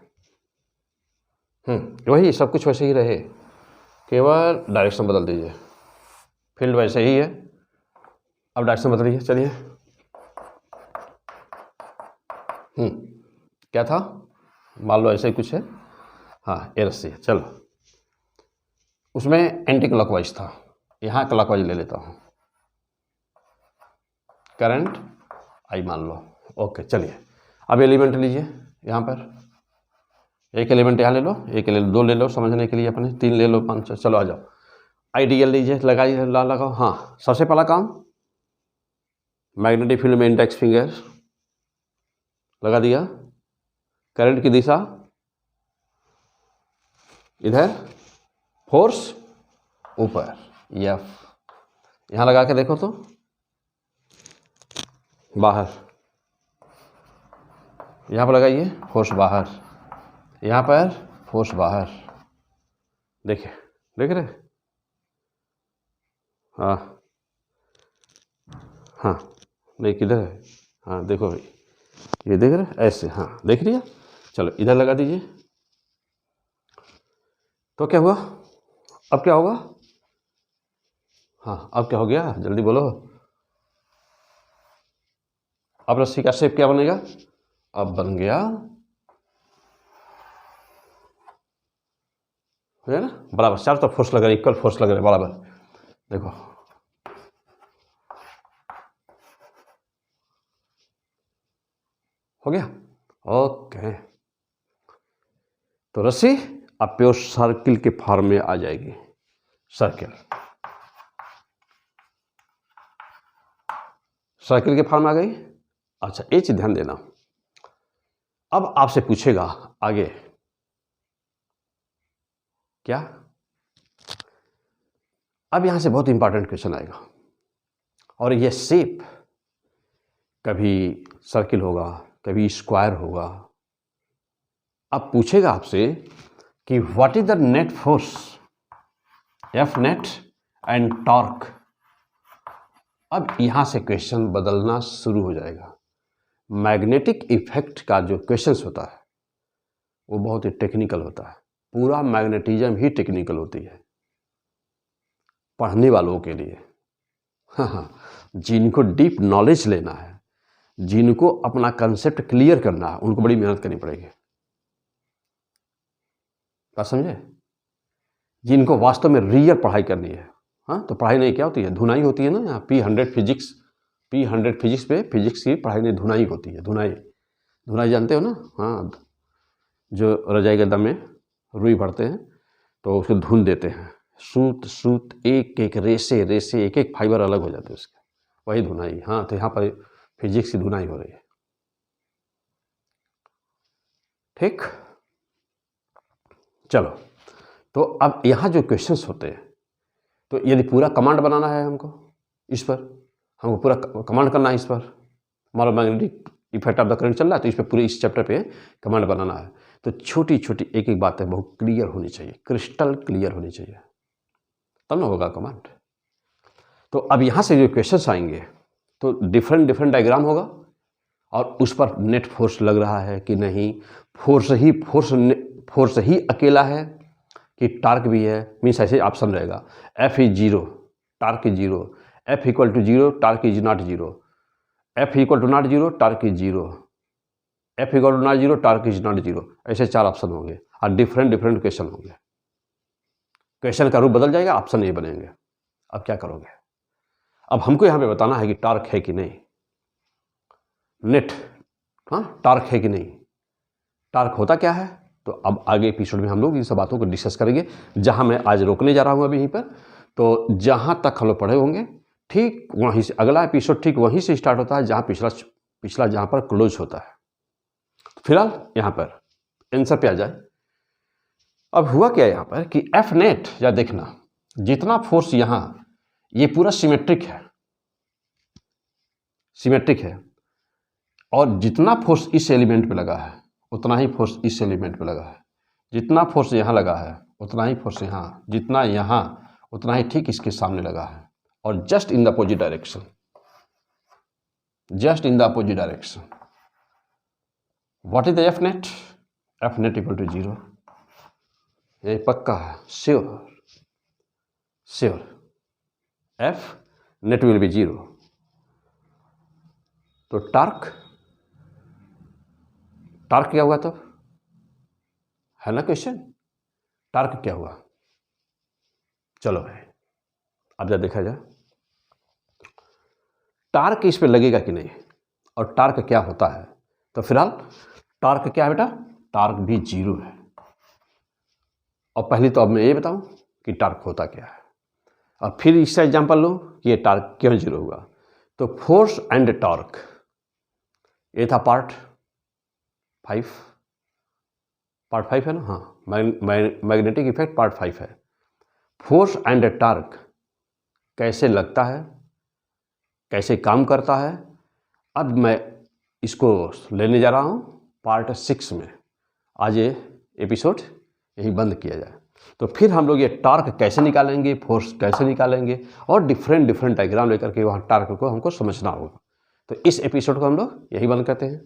वही सब कुछ वैसे ही रहे, केवल डायरेक्शन बदल दीजिए, फील्ड वैसे ही है, अब डायरेक्शन बदलिए, चलिए, क्या था, मान लो ऐसे ही कुछ है, हाँ ये रस्सी है, चलो उसमें एंटी क्लॉकवाइज था, यहाँ क्लॉकवाइज ले लेता हूँ, करंट आई मान लो, ओके चलिए, अब एलिमेंट लीजिए, यहाँ पर एक एलिमेंट यहाँ ले लो, एक ले लो, दो ले लो समझने के लिए अपने, तीन ले लो, पाँच, चलो आ जाओ, आइडियल लीजिए, लगाइए, लगाओ, हाँ सबसे पहला काम, मैग्नेटिक फील्ड में इंडेक्स फिंगर लगा दिया, करंट की दिशा इधर, फोर्स ऊपर, एफ, यहाँ लगा के देखो तो, बाहर, यहाँ पर लगाइए, फोर्स बाहर, यहाँ पर फोर्स बाहर, देखिए, देख रहे, हाँ हाँ, नहीं किधर है, हाँ देखो भाई, ये देख रहे ऐसे, हाँ देख लिया, चलो इधर लगा दीजिए, तो क्या हुआ, अब क्या होगा, हाँ अब क्या हो गया, जल्दी बोलो, अब रस्सी का शेप क्या बनेगा, अब बन गया, हो गया ना, बराबर, चारों तरफ फोर्स लग रहा है, इक्वल फोर्स लग रहा है, बराबर, देखो हो गया, ओके, तो रस्सी अब प्योर सर्किल के फॉर्म में आ जाएगी, सर्किल, सर्किल के फॉर्म में आ गई। अच्छा एक चीज ध्यान देना, अब आपसे पूछेगा आगे क्या, अब यहां से बहुत इंपॉर्टेंट क्वेश्चन आएगा, और यह शेप कभी सर्किल होगा, कभी स्क्वायर होगा, अब पूछेगा आपसे कि what is the net force, F net and torque, अब यहां से क्वेश्चन बदलना शुरू हो जाएगा, मैग्नेटिक इफेक्ट का जो क्वेश्चंस होता है वो बहुत ही टेक्निकल होता है। पूरा मैग्नेटिज्म ही टेक्निकल होती है पढ़ने वालों के लिए। हाँ हाँ, जिनको डीप नॉलेज लेना है, जिनको अपना कंसेप्ट क्लियर करना है, उनको बड़ी मेहनत करनी पड़ेगी। बात समझे? जिनको वास्तव में रियल पढ़ाई करनी है, हाँ, तो पढ़ाई नहीं क्या होती है, धुनाई होती है ना। यहाँ P100 फिजिक्स पे फिजिक्स की पढ़ाई नहीं, धुनाई होती है। धुनाई जानते हो ना? हाँ, जो रजाई गद्दा में रुई भरते हैं तो उसको धुन देते हैं, सूत एक एक रेसे एक एक फाइबर अलग हो जाते हैं उसके, वही धुनाई। हाँ, तो यहाँ पर फिजिक्स की धुनाई हो रही है। ठीक, चलो, तो अब यहाँ जो क्वेश्चंस होते हैं, तो यदि पूरा कमांड बनाना है हमको इस पर, हमको पूरा कमांड करना है इस पर, हमारा magnetic effect of the current चल रहा है, तो इस पर पूरे इस चैप्टर पे कमांड बनाना है। तो छोटी छोटी एक एक बातें बहुत क्लियर होनी चाहिए, क्रिस्टल क्लियर होनी चाहिए, तब ना होगा कमांड। तो अब यहाँ से जो क्वेश्चंस आएंगे तो डिफरेंट डायग्राम होगा, और उस पर नेट फोर्स लग रहा है कि नहीं, फोर्स ही अकेला है कि टार्क भी है। मीन्स ऐसे ऑप्शन रहेगा, F is 0, torque is 0, F equal to 0, torque is not 0, F equal to not 0, torque is 0, F equal to not 0, torque is not 0। ऐसे 4 ऑप्शन होंगे और डिफरेंट क्वेश्चन होंगे। क्वेश्चन का रूप बदल जाएगा, ऑप्शन ये बनेंगे। अब क्या करोगे? अब हमको यहाँ पे बताना है कि टार्क है कि नहीं, नेट, हाँ, टार्क है कि नहीं, टार्क होता क्या है। तो अब आगे एपिसोड में हम लोग इन सब बातों को डिस्कस करेंगे, जहाँ मैं आज रोकने जा रहा हूँ अभी यहीं पर। तो जहाँ तक हम लोग पढ़े होंगे, ठीक वहीं से अगला एपिसोड ठीक वहीं से स्टार्ट होता है जहाँ पिछला जहाँ पर क्लोज होता है। फिलहाल यहाँ पर आंसर पे आ जाए। अब हुआ क्या यहाँ पर कि एफ नेट, या देखना, जितना फोर्स यहाँ, ये पूरा सिमेट्रिक है, और जितना फोर्स इस एलिमेंट पे लगा है उतना ही फोर्स इस एलिमेंट पे लगा है, जितना फोर्स यहाँ लगा है उतना ही फोर्स यहाँ, जितना यहाँ उतना ही ठीक इसके सामने लगा है, और just in the opposite direction, what is the F net? F net equal to 0, ये पक्का है, sure, F net will be 0। तो टार्क क्या हुआ तब, है ना क्वेश्चन, टार्क क्या हुआ? चलो भाई, अब जब देखा जाए टार्क इस पे लगेगा कि नहीं, और टार्क क्या होता है। तो फिलहाल टार्क क्या है बेटा, टार्क भी 0 है। और पहले तो अब मैं ये बताऊं कि टार्क होता क्या है, और फिर इसका एग्जांपल लो कि ये टार्क क्यों 0 हुआ। तो फोर्स एंड टॉर्क, ये था पार्ट 5 है ना, हाँ, मैग्नेटिक इफेक्ट पार्ट 5 है। फोर्स एंड टॉर्क कैसे लगता है, कैसे काम करता है, अब मैं इसको लेने जा रहा हूँ पार्ट 6 में। आज ये एपिसोड यही बंद किया जाए, तो फिर हम लोग ये टार्क कैसे निकालेंगे, फोर्स कैसे निकालेंगे, और डिफरेंट डायग्राम लेकर के वहाँ टार्क को हमको समझना होगा। तो इस एपिसोड को हम लोग यही बंद करते हैं,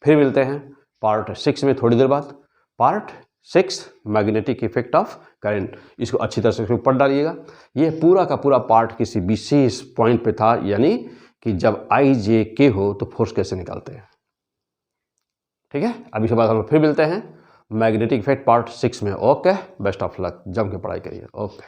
फिर मिलते हैं पार्ट 6 में थोड़ी देर बाद। Part 6 magnetic effect of current, इसको अच्छी तरह से पढ़ डालिएगा। ये पूरा का पूरा पार्ट किसी विशेष पॉइंट पे था, यानी कि जब IJK हो तो फोर्स कैसे निकालते हैं। ठीक है, अब इसके बाद हम फिर मिलते हैं मैग्नेटिक इफेक्ट पार्ट 6 में। ओके, बेस्ट ऑफ लक, जम के पढ़ाई करिए। ओके।